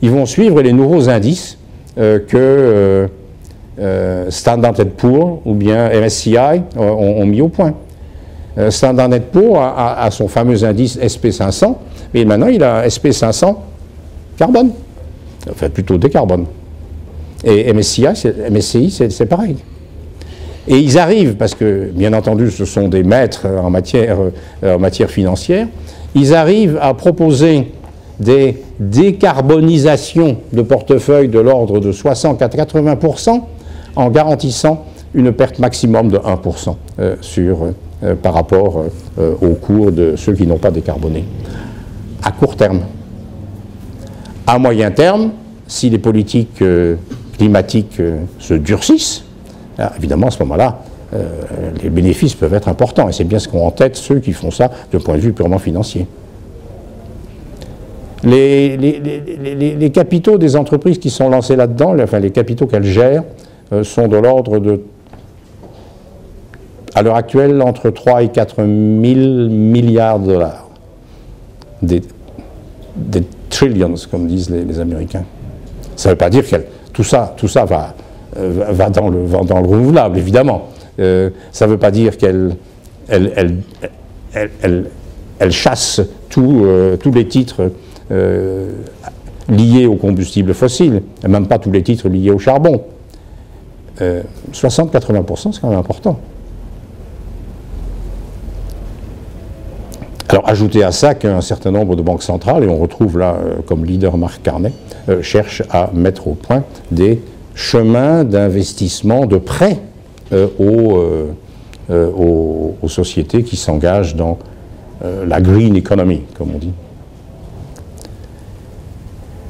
ils vont suivre les nouveaux indices que Standard & Poor's ou bien MSCI ont mis au point. Standard & Poor's a son fameux indice SP500, mais maintenant il a SP500 carbone, enfin plutôt décarbone. Et MSCI c'est pareil. Et ils arrivent, parce que bien entendu ce sont des maîtres en matière financière, ils arrivent à proposer des décarbonisations de portefeuille de l'ordre de 60 à 80% en garantissant une perte maximum de 1% par rapport au cours de ceux qui n'ont pas décarboné. À court terme. À moyen terme, si les politiques climatiques se durcissent, évidemment à ce moment-là, les bénéfices peuvent être importants. Et c'est bien ce qu'ont en tête ceux qui font ça d'un point de vue purement financier. Les capitaux des entreprises qui sont lancées là-dedans, enfin les capitaux qu'elles gèrent, sont de l'ordre de, à l'heure actuelle, entre 3 et 4 000 milliards de dollars. Des trillions, comme disent les Américains. Ça ne veut pas dire que tout ça va dans le renouvelable, évidemment. Ça ne veut pas dire qu'elle chasse tous les titres liés aux combustibles fossiles, et même pas tous les titres liés au charbon. 60-80%, c'est quand même important. Alors, ajoutez à ça qu'un certain nombre de banques centrales, et on retrouve là comme leader Marc Carney, cherchent à mettre au point des chemins d'investissement, de prêt aux sociétés qui s'engagent dans la green economy, comme on dit.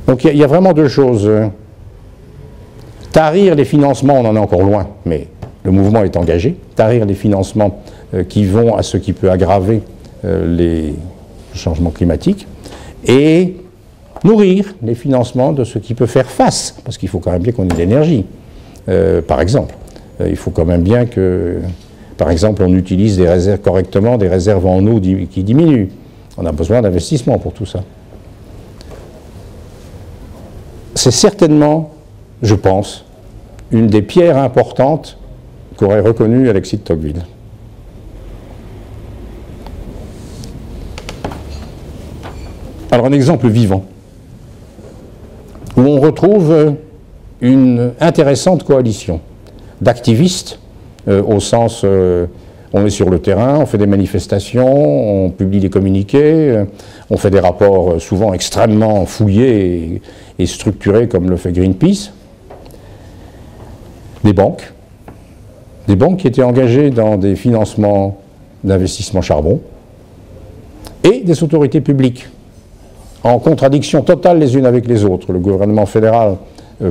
Donc il y a vraiment deux choses. Tarir les financements, on en est encore loin, mais le mouvement est engagé. Tarir les financements qui vont à ce qui peut aggraver les changements climatiques et nourrir les financements de ce qui peut faire face, parce qu'il faut quand même bien qu'on ait de l'énergie, par exemple. Il faut quand même bien que, par exemple, on utilise des réserves correctement, des réserves en eau qui diminuent. On a besoin d'investissement pour tout ça. C'est certainement, je pense, une des pierres importantes qu'aurait reconnu Alexis de Tocqueville. Alors un exemple vivant, où on retrouve une intéressante coalition d'activistes, au sens, on est sur le terrain, on fait des manifestations, on publie des communiqués, on fait des rapports souvent extrêmement fouillés et structurés comme le fait Greenpeace. Des banques qui étaient engagées dans des financements d'investissement charbon, et des autorités publiques, en contradiction totale les unes avec les autres. Le gouvernement fédéral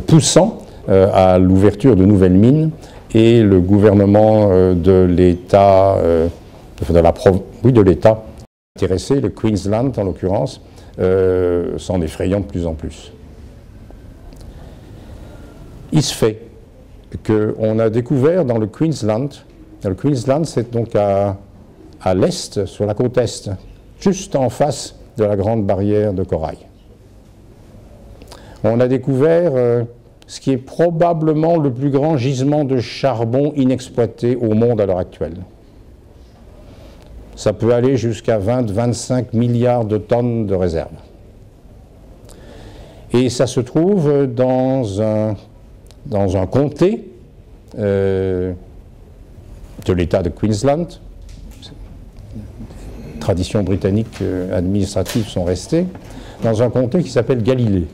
poussant à l'ouverture de nouvelles mines et le gouvernement de l'État, de l'État intéressé, le Queensland en l'occurrence, s'en effrayant de plus en plus. Il se fait qu'on a découvert dans le Queensland c'est donc à l'est, sur la côte est, juste en face de la grande barrière de corail. On a découvert ce qui est probablement le plus grand gisement de charbon inexploité au monde à l'heure actuelle. Ça peut aller jusqu'à 20-25 milliards de tonnes de réserves. Et ça se trouve dans un comté de l'État de Queensland. Traditions britanniques administratives sont restées, dans un comté qui s'appelle Galilée,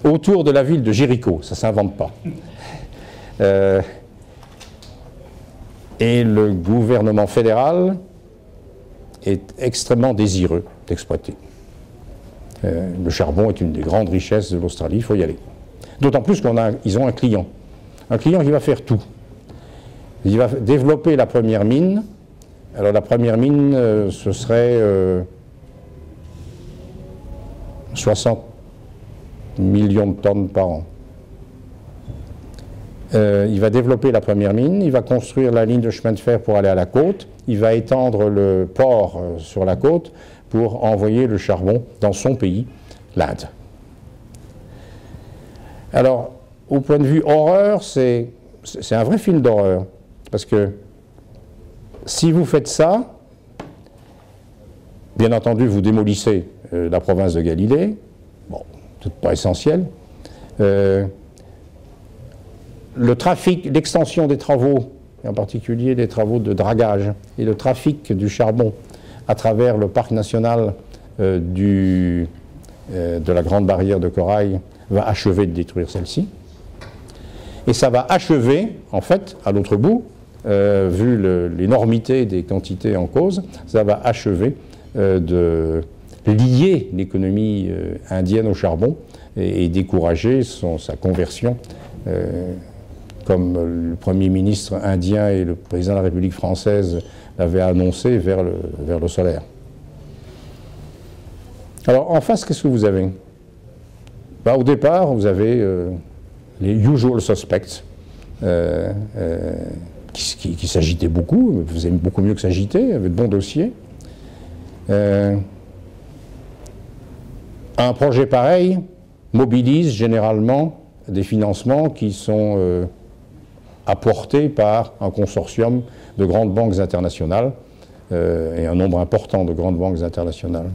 autour de la ville de Jéricho, ça ne s'invente pas. Et le gouvernement fédéral est extrêmement désireux d'exploiter. Le charbon est une des grandes richesses de l'Australie, il faut y aller. D'autant plus qu'ils ont un client qui va faire tout. Il va développer la première mine. Alors la première mine, ce serait 60 millions de tonnes par an. Il va développer la première mine, il va construire la ligne de chemin de fer pour aller à la côte, il va étendre le port sur la côte pour envoyer le charbon dans son pays, l'Inde. Alors, au point de vue horreur, c'est un vrai film d'horreur, parce que si vous faites ça, bien entendu, vous démolissez la province de Galilée, bon, tout pas essentiel. Le trafic, l'extension des travaux, et en particulier les travaux de dragage, et le trafic du charbon à travers le parc national de la Grande Barrière de Corail va achever de détruire celle-ci. Et ça va achever, en fait, à l'autre bout, vu l'énormité des quantités en cause, ça va achever de lier l'économie indienne au charbon et décourager sa conversion, comme le Premier ministre indien et le président de la République française l'avaient annoncé, vers le solaire. Alors, en face, qu'est-ce que vous avez? Ben, au départ, vous avez les usual suspects, qui s'agitaient beaucoup, faisaient beaucoup mieux que s'agiter, avaient de bons dossiers. Un projet pareil mobilise généralement des financements qui sont apportés par un consortium de grandes banques internationales, et un nombre important de grandes banques internationales.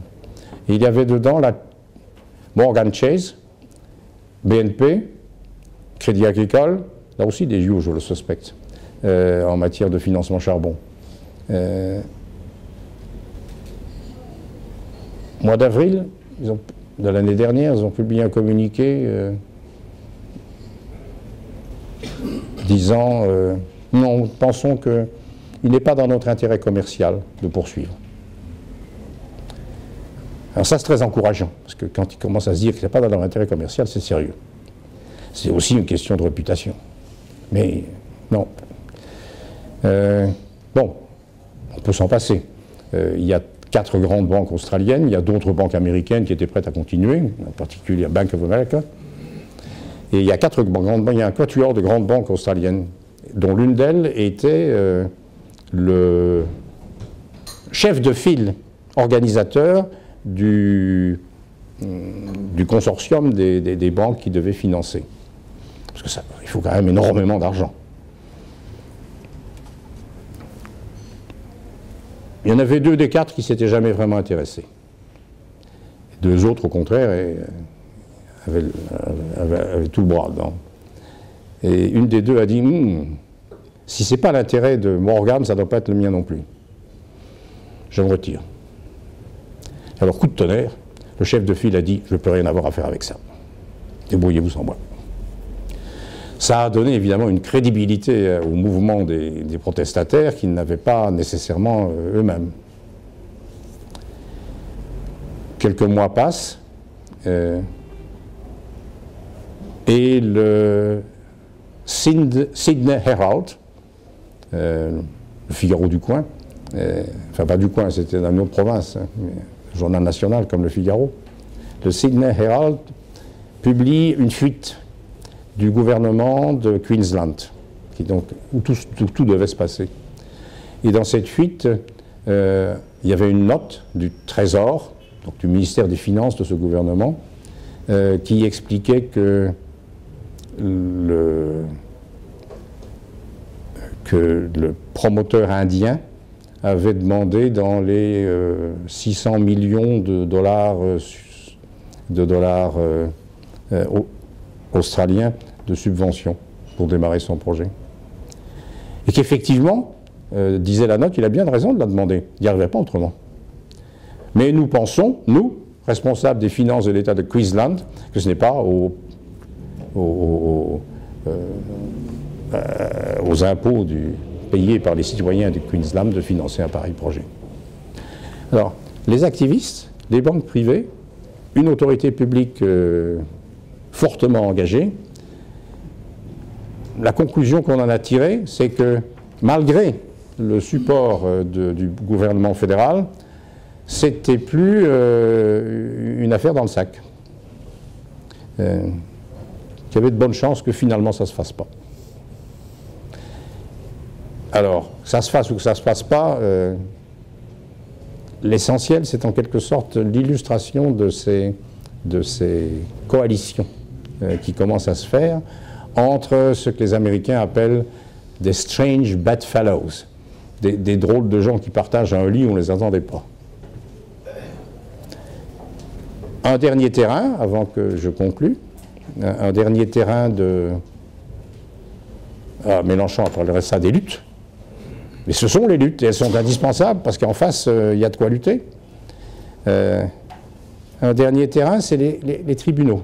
Et il y avait dedans la Morgan Chase, BNP, Crédit Agricole, là aussi des usual suspects en matière de financement charbon. Mois d'avril de l'année dernière, ils ont publié un communiqué disant non, pensons qu'il n'est pas dans notre intérêt commercial de poursuivre. Alors ça, c'est très encourageant, parce que quand ils commencent à se dire que ce n'est pas dans leur intérêt commercial, c'est sérieux. C'est aussi une question de réputation. Mais non. Bon, on peut s'en passer. Il y a 4 grandes banques australiennes, il y a d'autres banques américaines qui étaient prêtes à continuer, en particulier Bank of America. Et il y a 4 grandes banques, il y a un quatuor de grandes banques australiennes, dont l'une d'elles était le chef de file organisateur du consortium des banques qui devaient financer. Parce que ça, il faut quand même énormément d'argent. Il y en avait 2 des 4 qui ne s'étaient jamais vraiment intéressés. 2 autres, au contraire, avaient tout le bras dedans. Et une des 2 a dit si ce n'est pas l'intérêt de Morgan, ça ne doit pas être le mien non plus. Je me retire. Alors, coup de tonnerre, le chef de file a dit je ne peux rien avoir à faire avec ça. Débrouillez-vous sans moi. Ça a donné évidemment une crédibilité au mouvement des protestataires qu'ils n'avaient pas nécessairement eux-mêmes. Quelques mois passent et le Sydney Herald, le Figaro du coin, enfin pas du coin, c'était dans une autre province, hein, mais journal national comme le Figaro, le Sydney Herald publie une fuite du gouvernement de Queensland, où tout devait se passer. Et dans cette fuite, il y avait une note du Trésor, donc du ministère des Finances de ce gouvernement, qui expliquait que le promoteur indien avait demandé dans les 600 millions de dollars australiens de subventions pour démarrer son projet. Et qu'effectivement, disait la note, il a bien raison de la demander. Il n'y arriverait pas autrement. Mais nous pensons, nous, responsables des finances de l'État de Queensland, que ce n'est pas aux impôts payés par les citoyens de Queensland de financer un pareil projet. Alors, les activistes, les banques privées, une autorité publique fortement engagée, la conclusion qu'on en a tirée, c'est que malgré le support du gouvernement fédéral, c'était plus une affaire dans le sac. Il y avait de bonnes chances que finalement ça ne se fasse pas. Alors, que ça se fasse ou que ça ne se fasse pas, l'essentiel, c'est en quelque sorte l'illustration de ces coalitions qui commencent à se faire entre ce que les Américains appellent des strange bedfellows, des drôles de gens qui partagent un lit où on ne les attendait pas. Un dernier terrain, avant que je conclue, un dernier terrain de... Mélenchon appellerait ça des luttes. Mais ce sont les luttes, et elles sont indispensables, parce qu'en face, il y a de quoi lutter. Un dernier terrain, c'est les tribunaux.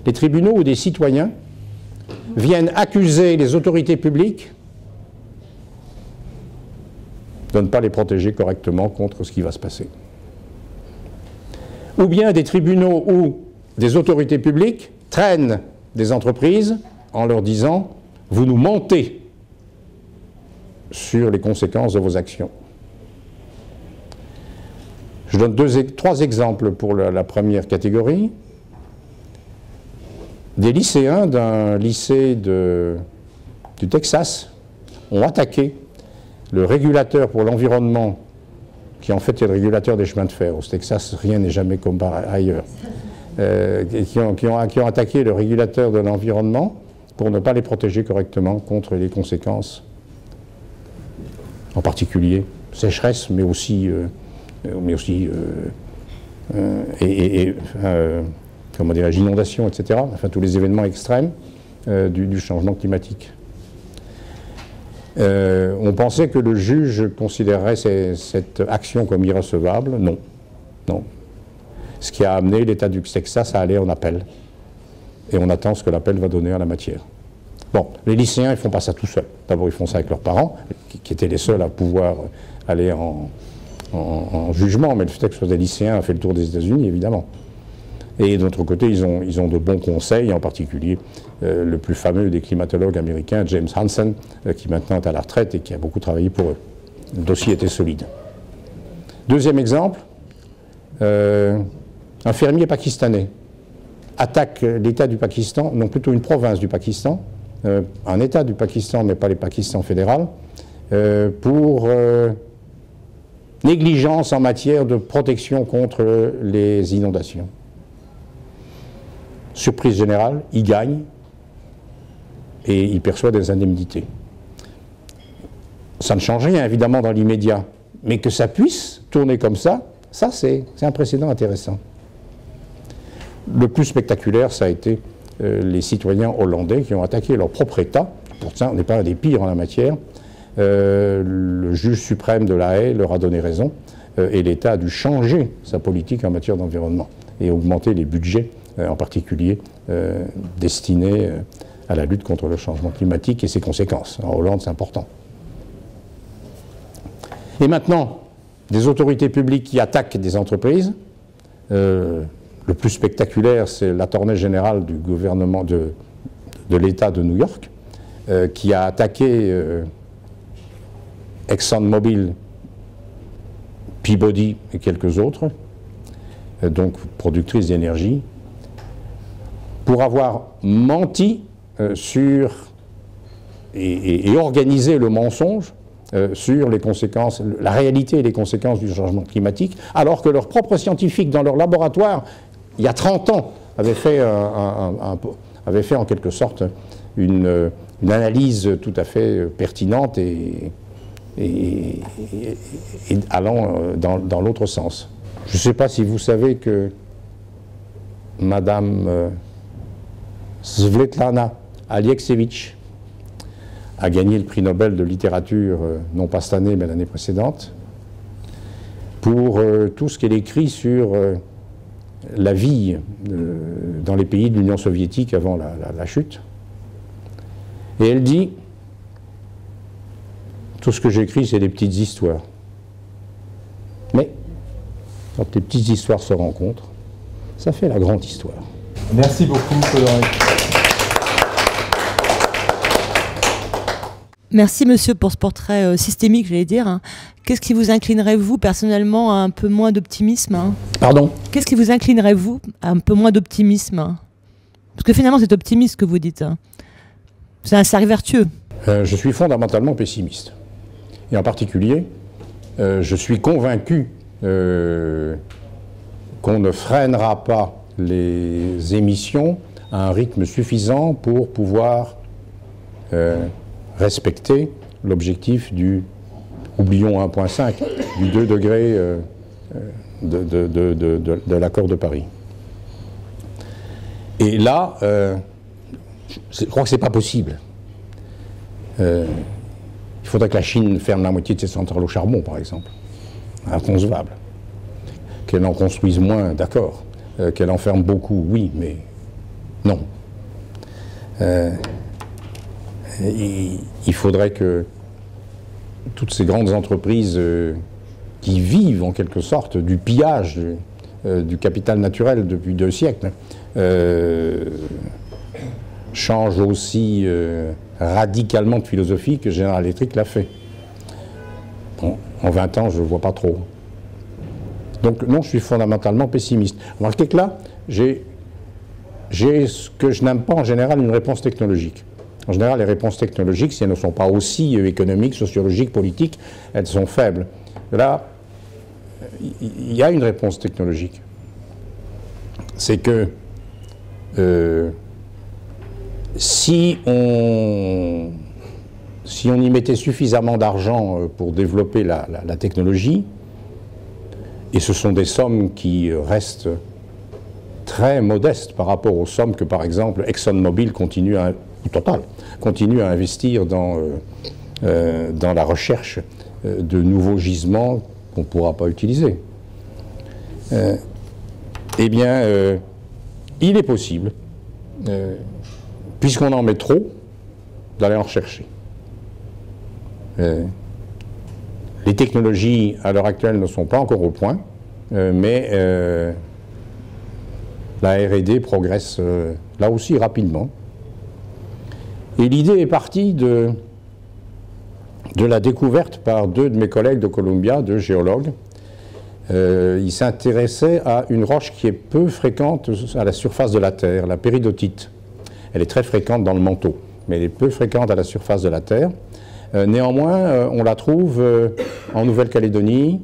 Les tribunaux où des citoyens viennent accuser les autorités publiques de ne pas les protéger correctement contre ce qui va se passer. Ou bien des tribunaux où des autorités publiques traînent des entreprises en leur disant « vous nous mentez sur les conséquences de vos actions ». Je donne trois exemples pour la première catégorie. Des lycéens d'un lycée du Texas ont attaqué le régulateur pour l'environnement, qui en fait est le régulateur des chemins de fer. Au Texas, rien n'est jamais comme ailleurs. Qui ont attaqué le régulateur de l'environnement pour ne pas les protéger correctement contre les conséquences, en particulier sécheresse, mais aussi comment dirais-je, inondations, etc. Enfin, tous les événements extrêmes du changement climatique. On pensait que le juge considérerait cette action comme irrecevable. Non. Non. Ce qui a amené l'État du Texas à aller en appel. Et on attend ce que l'appel va donner à la matière. Bon, les lycéens, ils ne font pas ça tout seuls. D'abord, ils font ça avec leurs parents, qui étaient les seuls à pouvoir aller en jugement, mais le fait que ce soit des lycéens a fait le tour des États-Unis, évidemment. Et d'autre côté, ils ont de bons conseils, en particulier le plus fameux des climatologues américains, James Hansen, qui maintenant est à la retraite et qui a beaucoup travaillé pour eux. Le dossier était solide. Deuxième exemple, un fermier pakistanais attaque l'État du Pakistan, non plutôt une province du Pakistan, un État du Pakistan, mais pas les Pakistan fédéral, pour négligence en matière de protection contre les inondations. Surprise générale, il gagne et il perçoit des indemnités. Ça ne change rien, évidemment, dans l'immédiat, mais que ça puisse tourner comme ça, c'est un précédent intéressant. Le plus spectaculaire, ça a été les citoyens hollandais qui ont attaqué leur propre État. Pourtant, on n'est pas un des pires en la matière. Le juge suprême de La Haye leur a donné raison et l'État a dû changer sa politique en matière d'environnement et augmenter les budgets, en particulier destinés à la lutte contre le changement climatique et ses conséquences. En Hollande, c'est important. Et maintenant, des autorités publiques qui attaquent des entreprises. Le plus spectaculaire, c'est l'attorney général du gouvernement de l'État de New York, qui a attaqué ExxonMobil, Peabody et quelques autres, donc productrices d'énergie, pour avoir menti sur et organisé le mensonge sur les conséquences, la réalité et les conséquences du changement climatique, alors que leurs propres scientifiques dans leur laboratoire, il y a 30 ans, avaient fait en quelque sorte une analyse tout à fait pertinente et allant dans l'autre sens. Je ne sais pas si vous savez que Madame Svetlana Alexievitch a gagné le prix Nobel de littérature, non pas cette année, mais l'année précédente, pour tout ce qu'elle écrit sur la vie dans les pays de l'Union soviétique avant la chute. Et elle dit, tout ce que j'écris, c'est des petites histoires. Mais, quand les petites histoires se rencontrent, ça fait la grande histoire. Merci beaucoup, Frédéric. Merci, monsieur, pour ce portrait systémique, j'allais dire. Qu'est-ce qui vous inclinerait, vous, personnellement, à un peu moins d'optimisme? Pardon? Qu'est-ce qui vous inclinerait, vous, à un peu moins d'optimisme? Parce que finalement, c'est optimiste que vous dites. C'est un cercle vertueux. Je suis fondamentalement pessimiste. Et en particulier, je suis convaincu qu'on ne freinera pas les émissions à un rythme suffisant pour pouvoir respecter l'objectif du, oublions 1,5, du 2 degrés de l'accord de Paris. Et là, je crois que ce n'est pas possible. Il faudrait que la Chine ferme la moitié de ses centrales au charbon, par exemple. Inconcevable. Qu'elle en construise moins, d'accord. Qu'elle en ferme beaucoup, oui, mais non. Il faudrait que toutes ces grandes entreprises qui vivent en quelque sorte du pillage du capital naturel depuis 2 siècles changent aussi radicalement de philosophie que General Electric l'a fait. Bon, en 20 ans, je ne vois pas trop. Donc non, je suis fondamentalement pessimiste. Remarquez que là, j'ai ce que je n'aime pas en général, une réponse technologique. En général, les réponses technologiques, si elles ne sont pas aussi économiques, sociologiques, politiques, elles sont faibles. Là, il y a une réponse technologique. C'est que si on y mettait suffisamment d'argent pour développer la technologie, et ce sont des sommes qui restent très modestes par rapport aux sommes que, par exemple, ExxonMobil continue à investir dans la recherche de nouveaux gisements qu'on ne pourra pas utiliser. Eh bien, il est possible, puisqu'on en met trop, d'aller en rechercher. Les technologies, à l'heure actuelle, ne sont pas encore au point, mais la R&D progresse là aussi rapidement. Et l'idée est partie de la découverte par deux de mes collègues de Columbia, deux géologues. Ils s'intéressaient à une roche qui est peu fréquente à la surface de la Terre, la péridotite. Elle est très fréquente dans le manteau, mais elle est peu fréquente à la surface de la Terre. Néanmoins, on la trouve en Nouvelle-Calédonie,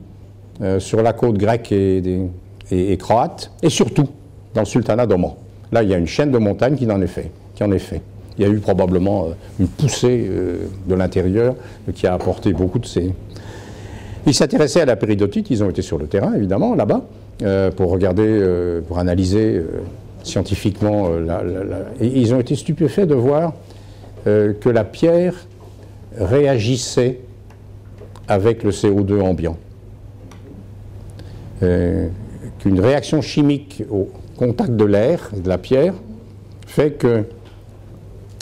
sur la côte grecque et croate, et surtout dans le sultanat d'Oman. Là, il y a une chaîne de montagnes qui en est fait. Il y a eu probablement une poussée de l'intérieur qui a apporté beaucoup de ces... Ils s'intéressaient à la péridotite, ils ont été sur le terrain, évidemment, là-bas, pour regarder, pour analyser scientifiquement. Et ils ont été stupéfaits de voir que la pierre réagissait avec le CO2 ambiant. Qu'une réaction chimique au contact de l'air et de la pierre fait que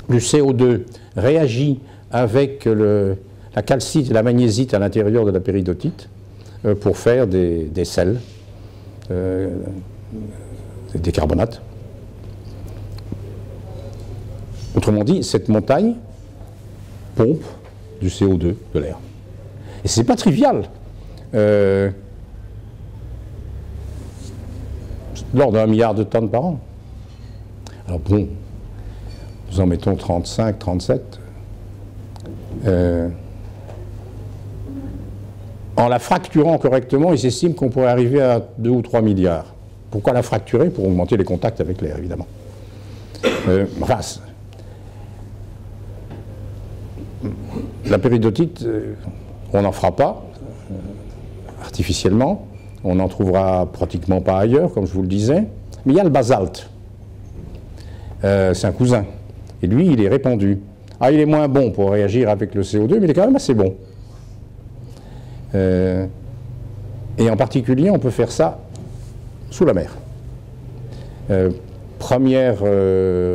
le CO2 réagit avec la calcite et la magnézite à l'intérieur de la péridotite pour faire des sels, des carbonates. Autrement dit, cette montagne pompe du CO2 de l'air. Et c'est pas trivial. L'ordre d'1 milliard de tonnes par an. Alors bon, nous en mettons 35, 37. En la fracturant correctement, ils estiment qu'on pourrait arriver à 2 ou 3 milliards. Pourquoi la fracturer? Pour augmenter les contacts avec l'air, évidemment. Enfin, la péridotite, on n'en fera pas artificiellement. On n'en trouvera pratiquement pas ailleurs, comme je vous le disais. Mais il y a le basalte. C'est un cousin. Et lui, il est répandu. Ah, il est moins bon pour réagir avec le CO2, mais il est quand même assez bon. Et en particulier, on peut faire ça sous la mer. Première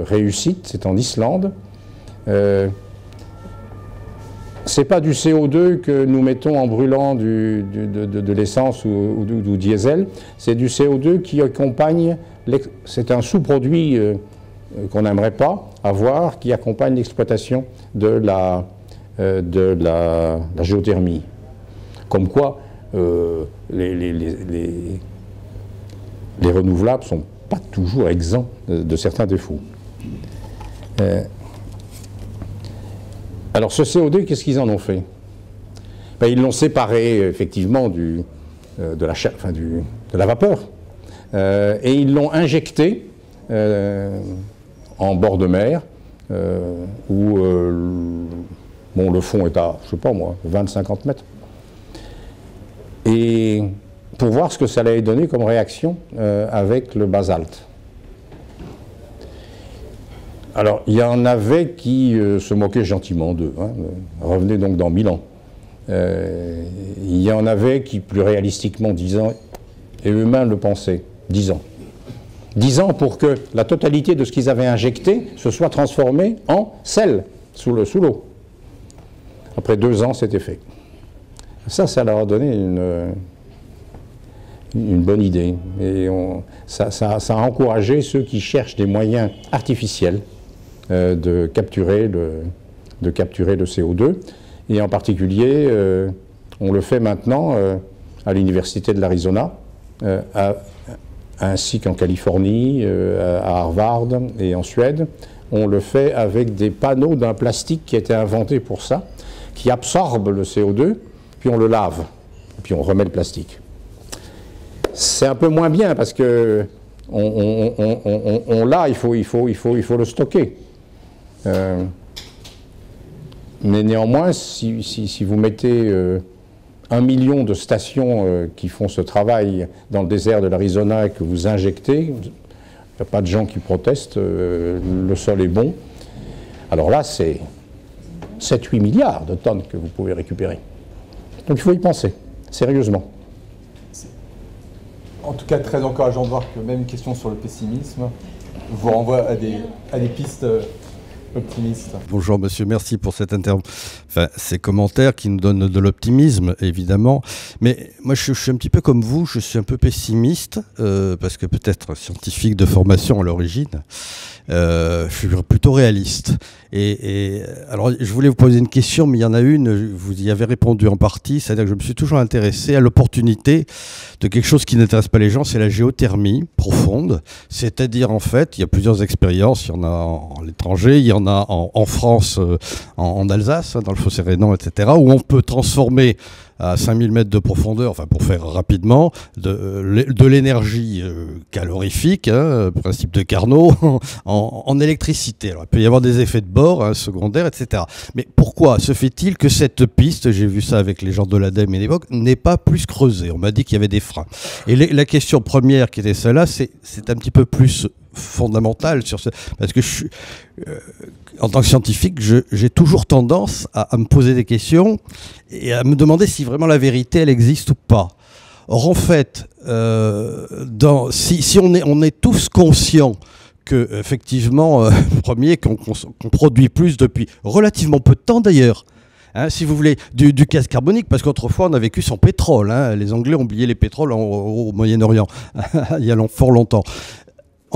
réussite, c'est en Islande. C'est pas du CO2 que nous mettons en brûlant de l'essence ou du diesel, c'est du CO2 qui accompagne, c'est un sous-produit qu'on n'aimerait pas avoir, qui accompagne l'exploitation de la géothermie. Comme quoi, les renouvelables ne sont pas toujours exempts de certains défauts. Alors ce CO2, qu'est-ce qu'ils en ont fait? Ben, ils l'ont séparé effectivement de la vapeur et ils l'ont injecté en bord de mer où bon, le fond est à, je sais pas moi, 20-50 mètres. Et pour voir ce que ça allait donner comme réaction avec le basalte. Alors, il y en avait qui se moquaient gentiment d'eux, hein, revenez donc dans 1000 ans. Il y en avait qui, plus réalistiquement, 10 ans, et eux-mêmes le pensaient, 10 ans. 10 ans pour que la totalité de ce qu'ils avaient injecté se soit transformé en sel sous l'eau. Après 2 ans, c'était fait. Ça leur a donné une bonne idée. Et ça a encouragé ceux qui cherchent des moyens artificiels de capturer le CO2. Et en particulier, on le fait maintenant à l'Université de l'Arizona, ainsi qu'en Californie, à Harvard et en Suède. On le fait avec des panneaux d'un plastique qui a été inventé pour ça, qui absorbe le CO2, puis on le lave, puis on remet le plastique. C'est un peu moins bien parce que on l'a, il faut le stocker. Mais néanmoins, si vous mettez 1 million de stations qui font ce travail dans le désert de l'Arizona et que vous injectez, il n'y a pas de gens qui protestent, le sol est bon. Alors là, c'est 7-8 milliards de tonnes que vous pouvez récupérer. Donc il faut y penser, sérieusement. En tout cas, très encourageant de voir que même une question sur le pessimisme vous renvoie à des pistes optimistes. Bonjour monsieur, merci pour ces commentaires qui nous donnent de l'optimisme, évidemment. Mais moi, je suis un petit peu comme vous, je suis un peu pessimiste, parce que peut-être scientifique de formation à l'origine. Je suis plutôt réaliste. Alors, je voulais vous poser une question, mais il y en a une, vous y avez répondu en partie, c'est-à-dire que je me suis toujours intéressé à l'opportunité de quelque chose qui n'intéresse pas les gens, c'est la géothermie profonde. C'est-à-dire, en fait, il y a plusieurs expériences, il y en a à l'étranger, il y en a en France, en Alsace, dans le Fossé Rhénan, etc., où on peut transformer à 5000 mètres de profondeur, enfin pour faire rapidement, de l'énergie calorifique, principe de Carnot, en électricité. Alors, il peut y avoir des effets de bord, secondaires, etc. Mais pourquoi se fait-il que cette piste, j'ai vu ça avec les gens de l'ADEME et l'époque, n'est pas plus creusée? On m'a dit qu'il y avait des freins. Et la question première qui était celle-là, c'est un petit peu plus fondamentale parce que en tant que scientifique, j'ai toujours tendance à me poser des questions et à me demander si vraiment la vérité, elle existe ou pas. Or, en fait, si on est tous conscients que, effectivement, premier, qu'on produit plus depuis relativement peu de temps d'ailleurs, si vous voulez, du gaz carbonique, parce qu'autrefois on a vécu sans pétrole. Les Anglais ont oublié les pétroles au Moyen-Orient, il y a fort longtemps.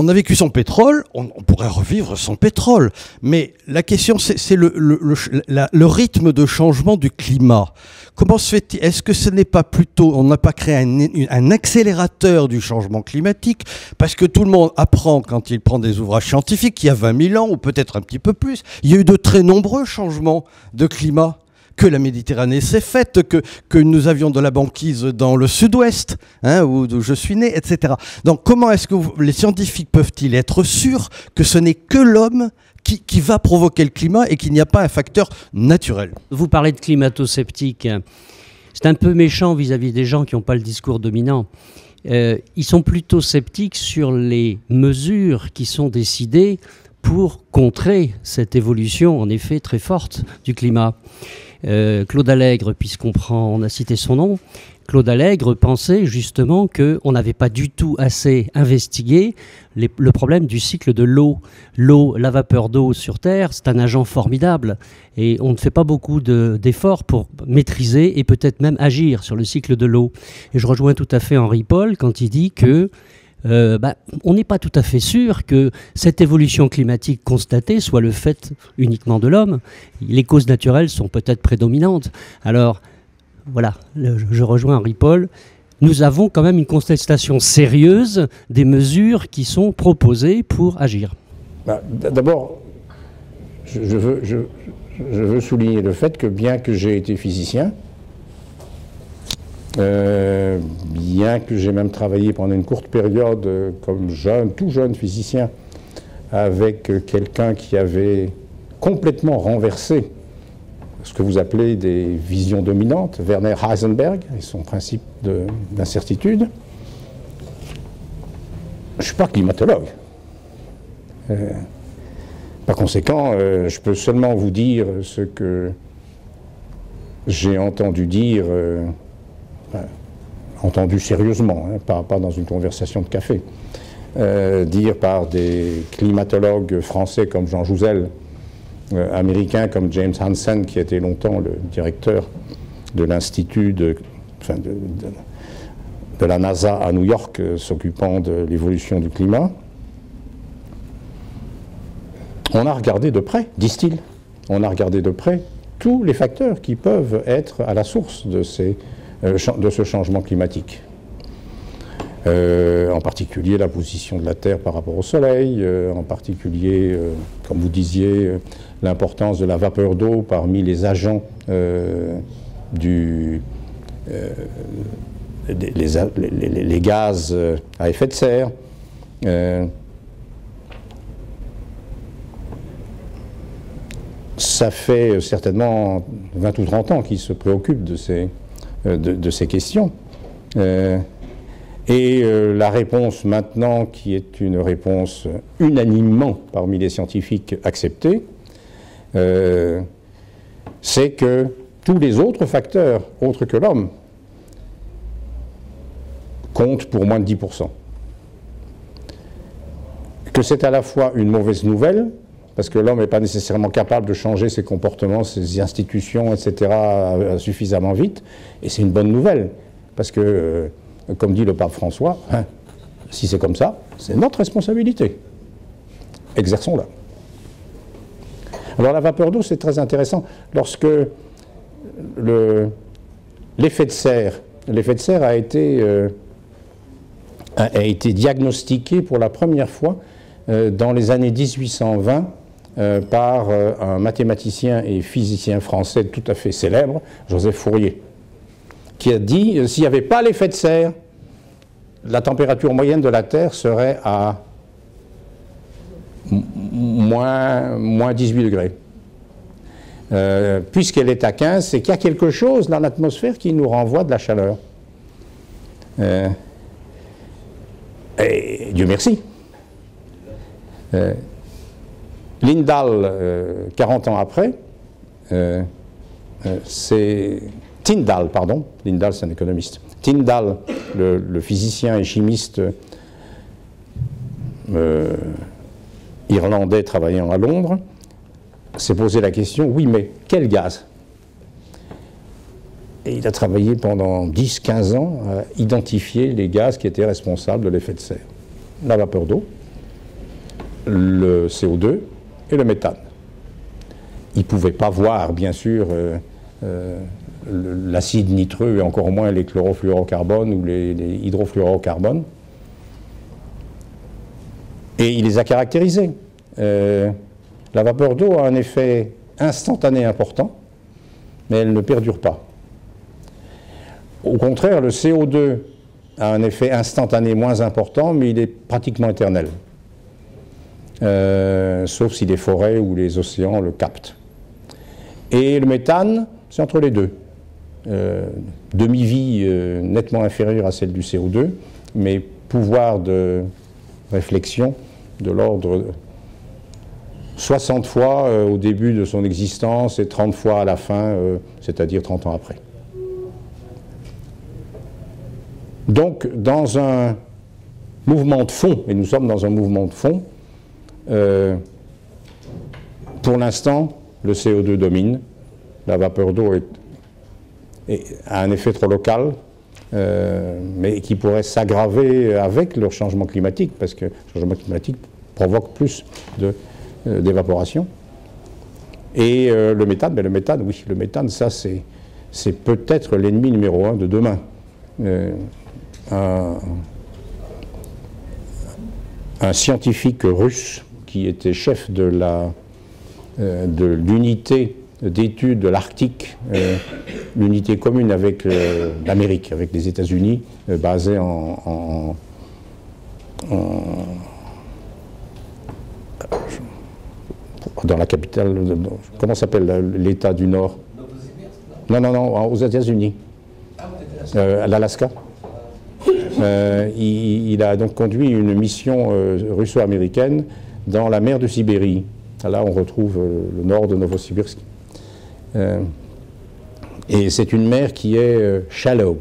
On a vécu sans pétrole, on pourrait revivre sans pétrole. Mais la question, c'est le rythme de changement du climat. Comment se fait-il? Est-ce que ce n'est pas plutôt, on n'a pas créé un accélérateur du changement climatique? Parce que tout le monde apprend quand il prend des ouvrages scientifiques qu'il y a 20 000 ans, ou peut-être un petit peu plus, il y a eu de très nombreux changements de climat. Que la Méditerranée s'est faite, que nous avions de la banquise dans le sud-ouest, où je suis né, etc. Donc comment est-ce que les scientifiques peuvent-ils être sûrs que ce n'est que l'homme qui va provoquer le climat et qu'il n'y a pas un facteur naturel? Vous parlez de climato-sceptiques. C'est un peu méchant vis-à-vis des gens qui n'ont pas le discours dominant. Ils sont plutôt sceptiques sur les mesures qui sont décidées pour contrer cette évolution, en effet, très forte du climat. Claude Allègre, on a cité son nom, Claude Allègre pensait justement qu'on n'avait pas du tout assez investigué le problème du cycle de l'eau. L'eau, la vapeur d'eau sur Terre, c'est un agent formidable et on ne fait pas beaucoup d'efforts pour maîtriser et peut-être même agir sur le cycle de l'eau. Et je rejoins tout à fait Henri Paul quand il dit que on n'est pas tout à fait sûr que cette évolution climatique constatée soit le fait uniquement de l'homme. Les causes naturelles sont peut-être prédominantes. Alors, voilà, je rejoins Henri Paul. Nous avons quand même une contestation sérieuse des mesures qui sont proposées pour agir. D'abord, je veux souligner le fait que bien que j'ai été physicien, bien que j'ai même travaillé pendant une courte période comme tout jeune physicien avec quelqu'un qui avait complètement renversé ce que vous appelez des visions dominantes, Werner Heisenberg et son principe d'incertitude, je ne suis pas climatologue. Par conséquent, je peux seulement vous dire ce que j'ai entendu dire entendu sérieusement, pas dans une conversation de café, dire par des climatologues français comme Jean Jouzel, américains comme James Hansen, qui était longtemps le directeur de l'Institut de la NASA à New York, s'occupant de l'évolution du climat. On a regardé de près, disent-ils, on a regardé de près tous les facteurs qui peuvent être à la source de ce changement climatique. en particulier la position de la Terre par rapport au Soleil, en particulier, comme vous disiez, l'importance de la vapeur d'eau parmi les agents les gaz à effet de serre. Ça fait certainement 20 ou 30 ans qu'ils se préoccupent de ces questions. La réponse maintenant, qui est une réponse unanimement parmi les scientifiques acceptée, c'est que tous les autres facteurs, autres que l'homme, comptent pour moins de 10%. Que c'est à la fois une mauvaise nouvelle, parce que l'homme n'est pas nécessairement capable de changer ses comportements, ses institutions, etc., suffisamment vite, et c'est une bonne nouvelle, parce que, comme dit le pape François, hein, si c'est comme ça, c'est notre responsabilité. Exerçons-la. Alors la vapeur d'eau, c'est très intéressant. Lorsque l'effet de serre a été diagnostiqué pour la première fois dans les années 1820 par un mathématicien et physicien français tout à fait célèbre, Joseph Fourier, qui a dit s'il n'y avait pas l'effet de serre, la température moyenne de la Terre serait à moins 18 degrés. Puisqu'elle est à 15, c'est qu'il y a quelque chose dans l'atmosphère qui nous renvoie de la chaleur. Et Dieu merci. Lindal, 40 ans après, c'est Tyndall, pardon, Lindal c'est un économiste. Tyndall, le physicien et chimiste irlandais travaillant à Londres, s'est posé la question, oui, mais quel gaz? Et il a travaillé pendant 10-15 ans à identifier les gaz qui étaient responsables de l'effet de serre. La vapeur d'eau, le CO2 et le méthane. Il ne pouvait pas voir, bien sûr, l'acide nitreux et encore moins les chlorofluorocarbones ou les hydrofluorocarbones. Et il les a caractérisés. La vapeur d'eau a un effet instantané important, mais elle ne perdure pas. Au contraire, le CO2 a un effet instantané moins important, mais il est pratiquement éternel. Sauf si les forêts ou les océans le captent. Et le méthane, c'est entre les deux. Demi-vie nettement inférieure à celle du CO2, mais pouvoir de réflexion de l'ordre 60 fois au début de son existence et 30 fois à la fin, c'est-à-dire 30 ans après. Donc, dans un mouvement de fond, et nous sommes dans un mouvement de fond, pour l'instant, le CO2 domine, la vapeur d'eau a un effet trop local, mais qui pourrait s'aggraver avec le changement climatique, parce que le changement climatique provoque plus d'évaporation. Et le méthane, ben le méthane, oui, le méthane, ça c'est peut-être l'ennemi numéro 1 de demain. Un scientifique russe qui était chef de l'unité d'études de l'Arctique, l'unité commune avec l'Amérique, avec les États-Unis, basée dans la capitale, comment s'appelle l'État du Nord? Non, aux États-Unis, à l'Alaska. Il a donc conduit une mission russo-américaine dans la mer de Sibérie. Là, on retrouve le nord de Novosibirsk. Et c'est une mer qui est shallow,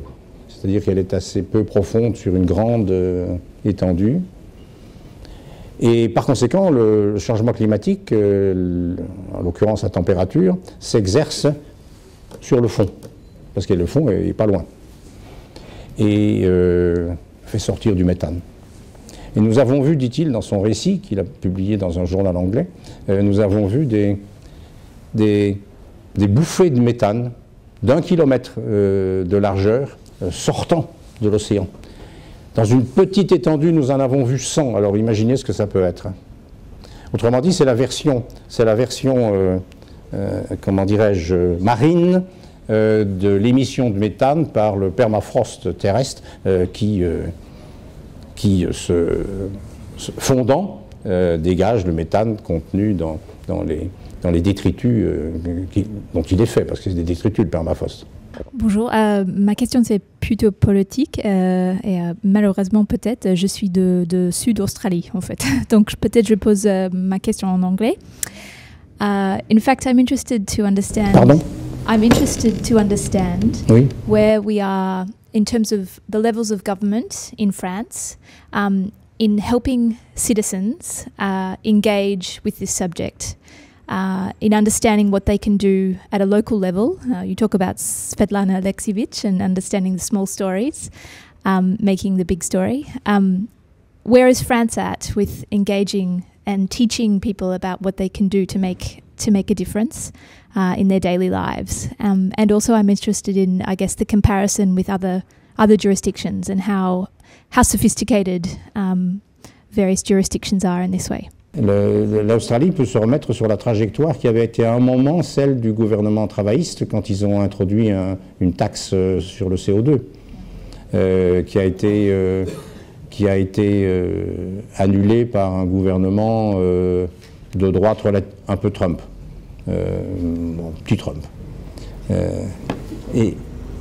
c'est-à-dire qu'elle est assez peu profonde sur une grande étendue. Et par conséquent, le changement climatique, en l'occurrence la température, s'exerce sur le fond, parce que le fond n'est pas loin, et fait sortir du méthane. Et nous avons vu, dit-il dans son récit, qu'il a publié dans un journal anglais, nous avons vu des bouffées de méthane d'1 kilomètre de largeur sortant de l'océan. Dans une petite étendue, nous en avons vu 100. Alors imaginez ce que ça peut être. Autrement dit, c'est la version comment dirais-je, marine de l'émission de méthane par le permafrost terrestre qui se fondant, dégage le méthane contenu dans les détritus dont il est fait, parce que c'est des détritus, le permafrost. Bonjour, ma question c'est plutôt politique et malheureusement peut-être je suis de Sud-Australie en fait, donc peut-être je pose ma question en anglais. In fact, I'm interested to understand. Pardon? I'm interested to understand Oui. where we are in terms of the levels of government in France in helping citizens engage with this subject. In understanding what they can do at a local level. You talk about Svetlana Alexievich and understanding the small stories, making the big story. Where is France at with engaging and teaching people about what they can do to make a difference in their daily lives? And also I'm interested in, I guess, the comparison with other jurisdictions and how sophisticated various jurisdictions are in this way. L'Australie peut se remettre sur la trajectoire qui avait été à un moment celle du gouvernement travailliste quand ils ont introduit une taxe sur le CO2 qui a été annulée par un gouvernement de droite un peu Trump, petit Trump. Et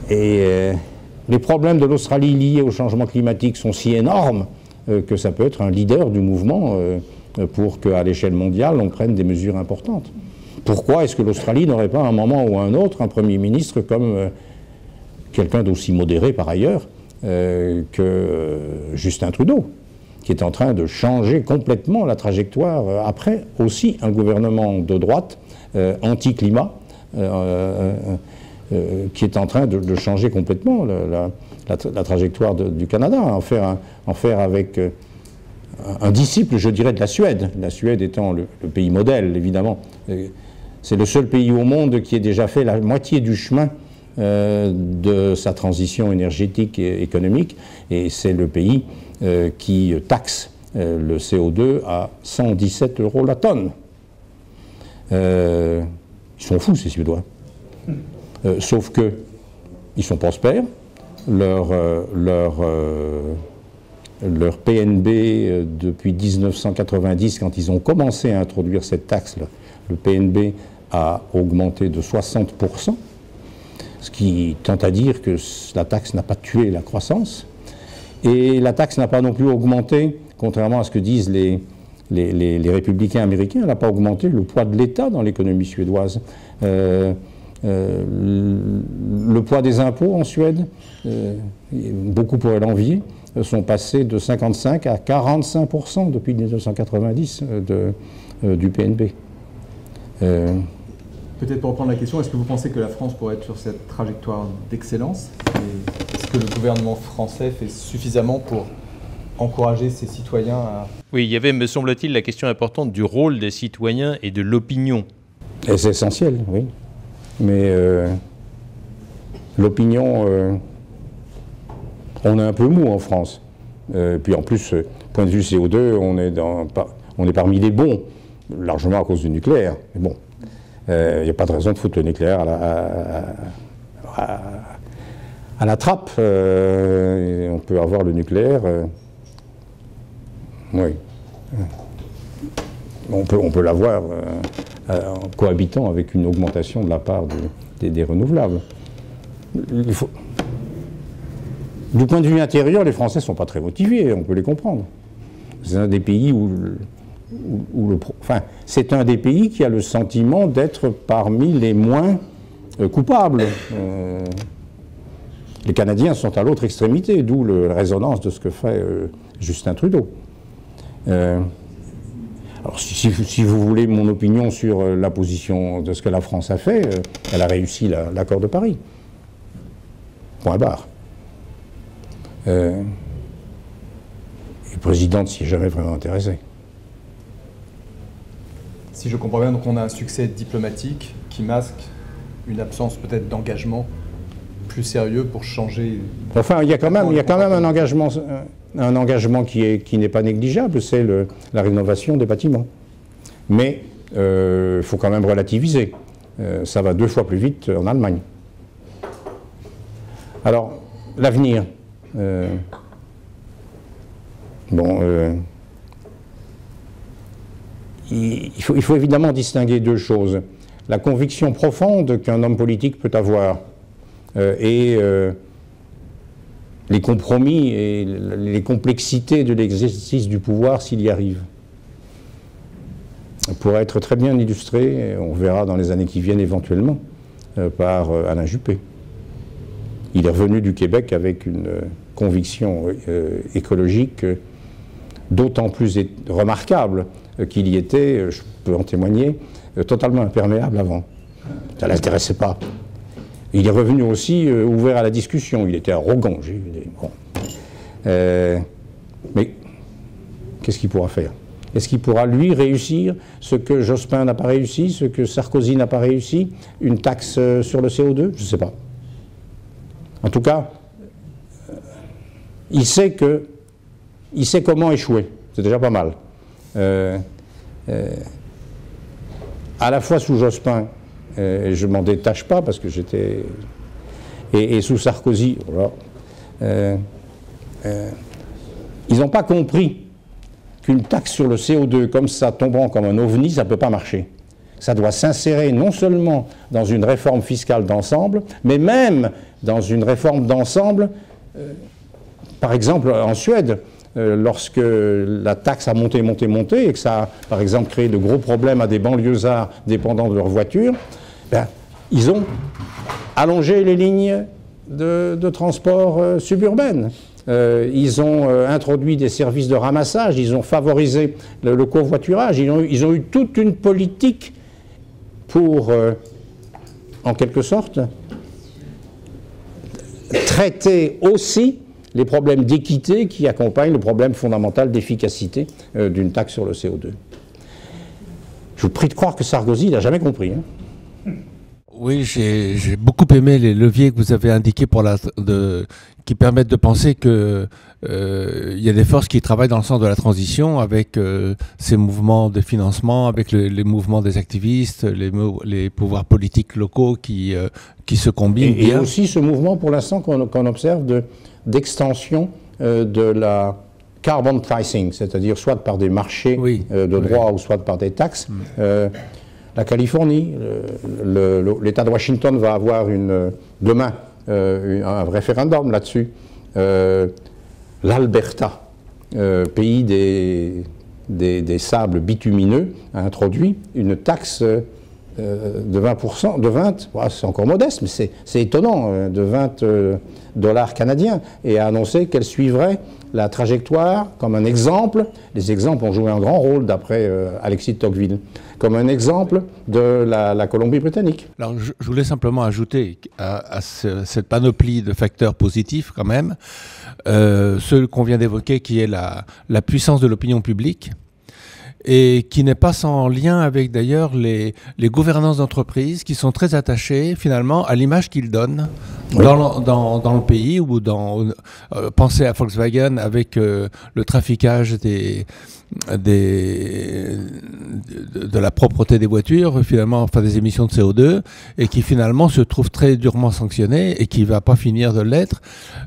les problèmes de l'Australie liés au changement climatique sont si énormes que ça peut être un leader du mouvement pour qu'à l'échelle mondiale, on prenne des mesures importantes. Pourquoi est-ce que l'Australie n'aurait pas à un moment ou à un autre un Premier ministre comme quelqu'un d'aussi modéré par ailleurs que Justin Trudeau, qui est en train de changer complètement la trajectoire, après aussi un gouvernement de droite anti-climat qui est en train de changer complètement la trajectoire du Canada, en faire avec un disciple, je dirais, de la Suède étant le pays modèle, évidemment. C'est le seul pays au monde qui ait déjà fait la moitié du chemin de sa transition énergétique et économique, et c'est le pays qui taxe le CO2 à 117 € la tonne. Ils sont fous, ces Suédois. Sauf que ils sont prospères, leur PNB depuis 1990, quand ils ont commencé à introduire cette taxe, le PNB a augmenté de 60%, ce qui tend à dire que la taxe n'a pas tué la croissance. Et la taxe n'a pas non plus augmenté, contrairement à ce que disent les républicains américains, elle n'a pas augmenté le poids de l'État dans l'économie suédoise. Le poids des impôts en Suède, beaucoup pourraient l'envier, sont passés de 55 à 45% depuis 1990 du PNB. Peut-être pour reprendre la question, est-ce que vous pensez que la France pourrait être sur cette trajectoire d'excellence? Est-ce que le gouvernement français fait suffisamment pour encourager ses citoyens à... Oui, il y avait, me semble-t-il, la question importante du rôle des citoyens et de l'opinion. Et c'est essentiel, oui. Mais l'opinion, on est un peu mou en France. Puis en plus, point de vue CO2, on est parmi les bons, largement à cause du nucléaire. Mais bon, il n'y a pas de raison de foutre le nucléaire à la trappe. On peut avoir le nucléaire. Oui. On peut l'avoir en cohabitant avec une augmentation de la part des renouvelables. Du point de vue intérieur, les Français ne sont pas très motivés, on peut les comprendre. C'est un des pays c'est un des pays qui a le sentiment d'être parmi les moins coupables. Les Canadiens sont à l'autre extrémité, d'où la résonance de ce que fait Justin Trudeau. Alors, si vous voulez mon opinion sur la position de ce que la France a fait, elle a réussi l'accord de Paris. Point barre. Le président ne s'y est jamais vraiment intéressé. Si je comprends bien, donc on a un succès diplomatique qui masque une absence peut-être d'engagement plus sérieux pour changer... Enfin, il y a quand même un engagement... un engagement qui n'est pas négligeable, c'est la rénovation des bâtiments. Mais il faut quand même relativiser. Ça va 2 fois plus vite en Allemagne. Alors, l'avenir. Il faut évidemment distinguer 2 choses. La conviction profonde qu'un homme politique peut avoir et les compromis et les complexités de l'exercice du pouvoir s'il y arrive. Pourrait être très bien illustré, on verra dans les années qui viennent éventuellement, par Alain Juppé. Il est revenu du Québec avec une conviction écologique d'autant plus remarquable qu'il y était, je peux en témoigner, totalement imperméable avant. Ça ne l'intéressait pas. Il est revenu aussi ouvert à la discussion. Il était arrogant. Bon. Mais qu'est-ce qu'il pourra faire? Est-ce qu'il pourra, lui, réussir ce que Jospin n'a pas réussi, ce que Sarkozy n'a pas réussi, une taxe sur le CO2? Je ne sais pas. En tout cas, il sait comment échouer. C'est déjà pas mal. À la fois sous Jospin, et je m'en détache pas parce que j'étais... Et sous Sarkozy, voilà, ils n'ont pas compris qu'une taxe sur le CO2, comme ça, tombant comme un ovni, ça ne peut pas marcher. Ça doit s'insérer non seulement dans une réforme fiscale d'ensemble, mais même dans une réforme d'ensemble, par exemple en Suède, lorsque la taxe a monté et que ça a, par exemple, créé de gros problèmes à des banlieusards dépendant de leur voiture, ben, ils ont allongé les lignes de transport suburbaines. Ils ont introduit des services de ramassage, ils ont favorisé le covoiturage, ils ont eu toute une politique pour, en quelque sorte, traiter aussi les problèmes d'équité qui accompagnent le problème fondamental d'efficacité d'une taxe sur le CO2. Je vous prie de croire que Sarkozy n'a jamais compris. Hein. Oui, j'ai beaucoup aimé les leviers que vous avez indiqués qui permettent de penser que il y a des forces qui travaillent dans le sens de la transition avec ces mouvements de financement, avec les mouvements des activistes, les pouvoirs politiques locaux qui se combinent. Et aussi ce mouvement, pour l'instant, qu'on observe d'extension de la carbon pricing, c'est-à-dire soit par des marchés de droit ou soit par des taxes. La Californie, l'État de Washington va avoir demain un référendum là-dessus. L'Alberta, pays des sables bitumineux, a introduit une taxe de 20%, c'est encore modeste, mais c'est étonnant, de 20 $ canadiens, et a annoncé qu'elle suivrait la trajectoire comme un exemple. Les exemples ont joué un grand rôle, d'après Alexis de Tocqueville, comme un exemple de la Colombie-Britannique. Alors, je voulais simplement ajouter à cette panoplie de facteurs positifs, quand même, ce qu'on vient d'évoquer, qui est la puissance de l'opinion publique, et qui n'est pas sans lien avec d'ailleurs les gouvernances d'entreprise qui sont très attachées finalement à l'image qu'ils donnent dans le pays, ou pensez à Volkswagen avec le traficage de la propreté des voitures, finalement, enfin des émissions de CO2, et qui finalement se trouve très durement sanctionné et qui va pas finir de l'être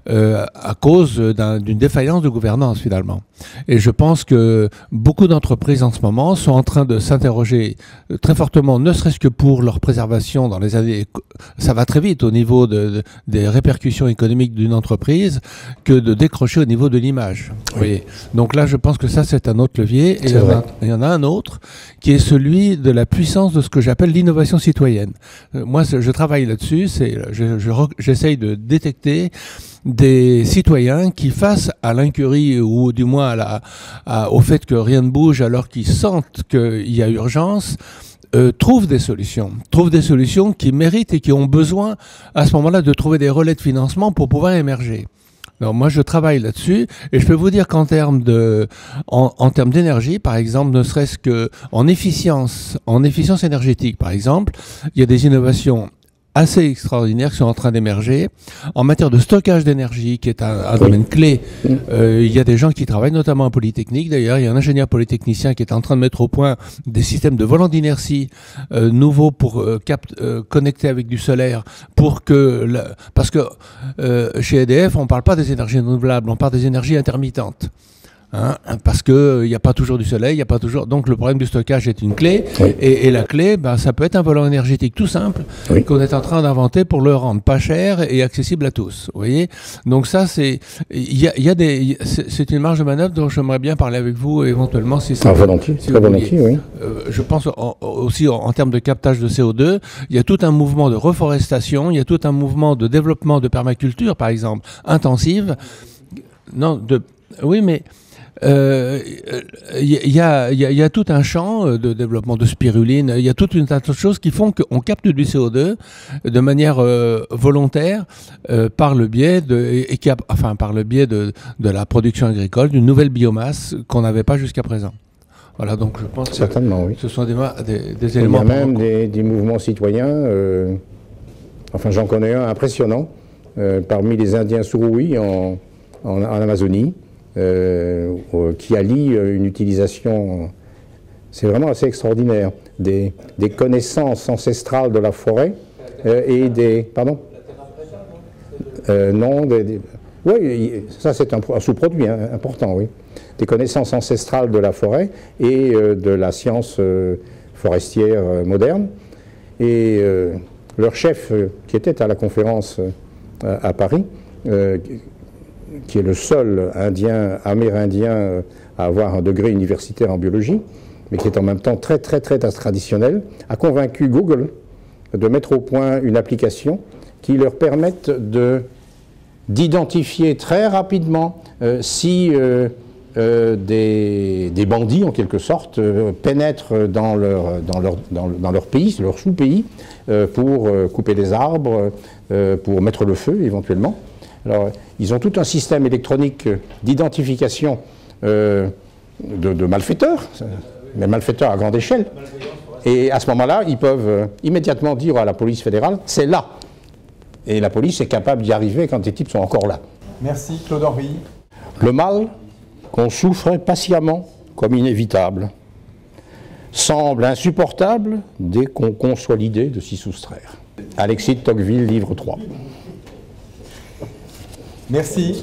à cause d'une défaillance de gouvernance finalement. Et je pense que beaucoup d'entreprises en ce moment sont en train de s'interroger très fortement, ne serait-ce que pour leur préservation dans les années... Ça va très vite au niveau des répercussions économiques d'une entreprise que de décrocher au niveau de l'image. Oui. Donc là, je pense que ça, c'est un autre levier. Et il y en a un autre qui est celui de la puissance de ce que j'appelle l'innovation citoyenne. Moi, je travaille là-dessus. J'essaye de détecter des citoyens qui, face à l'incurie ou du moins au fait que rien ne bouge alors qu'ils sentent qu'il y a urgence, trouvent des solutions qui méritent et qui ont besoin à ce moment-là de trouver des relais de financement pour pouvoir émerger. Alors moi, je travaille là-dessus, et je peux vous dire qu'en termes d'énergie, par exemple, ne serait-ce que en efficience énergétique, par exemple, il y a des innovations assez extraordinaires qui sont en train d'émerger. En matière de stockage d'énergie, qui est un domaine clé, il y a des gens qui travaillent, notamment en Polytechnique d'ailleurs. Il y a un ingénieur polytechnicien qui est en train de mettre au point des systèmes de volant d'inertie nouveaux pour connecter avec du solaire, pour que parce que chez EDF, on ne parle pas des énergies renouvelables, on parle des énergies intermittentes. Hein, parce que il n'y a pas toujours du soleil, il n'y a pas toujours. Donc le problème du stockage est une clé, et la clé, ça peut être un volant énergétique tout simple qu'on est en train d'inventer pour le rendre pas cher et accessible à tous. Vous voyez, donc ça c'est c'est une marge de manœuvre dont j'aimerais bien parler avec vous éventuellement si ça. Volontiers, très volontiers, oui. Je pense aussi en termes de captage de CO2, il y a tout un mouvement de reforestation, il y a tout un mouvement de développement de permaculture, par exemple, intensive. Oui, mais il y a tout un champ de développement de spiruline, il y a toute une tas de choses qui font qu'on capte du CO2 de manière volontaire par le biais de la production agricole, d'une nouvelle biomasse qu'on n'avait pas jusqu'à présent. Voilà, donc je pense certainement, que ce sont des éléments. Il y a même des mouvements citoyens, j'en connais un impressionnant, parmi les Indiens Suruwi en Amazonie, qui allie une utilisation, c'est vraiment assez extraordinaire, des connaissances ancestrales de la forêt et des... Pardon ? Non, oui, ça c'est un sous-produit important, oui. Des connaissances ancestrales de la forêt et de la science forestière moderne. Et leur chef, qui était à la conférence à Paris, qui est le seul amérindien à avoir un degré universitaire en biologie, mais qui est en même temps très traditionnel, a convaincu Google de mettre au point une application qui leur permette d'identifier très rapidement si des bandits, en quelque sorte, pénètrent dans leur pays, leur sous-pays, pour couper les arbres, pour mettre le feu éventuellement. Alors, ils ont tout un système électronique d'identification de malfaiteurs, mais malfaiteurs à grande échelle. Et à ce moment-là, ils peuvent immédiatement dire à la police fédérale, c'est là. Et la police est capable d'y arriver quand les types sont encore là. Merci, Claude Henry. Le mal qu'on souffre patiemment comme inévitable semble insupportable dès qu'on conçoit l'idée de s'y soustraire. Alexis de Tocqueville, livre 3. Merci.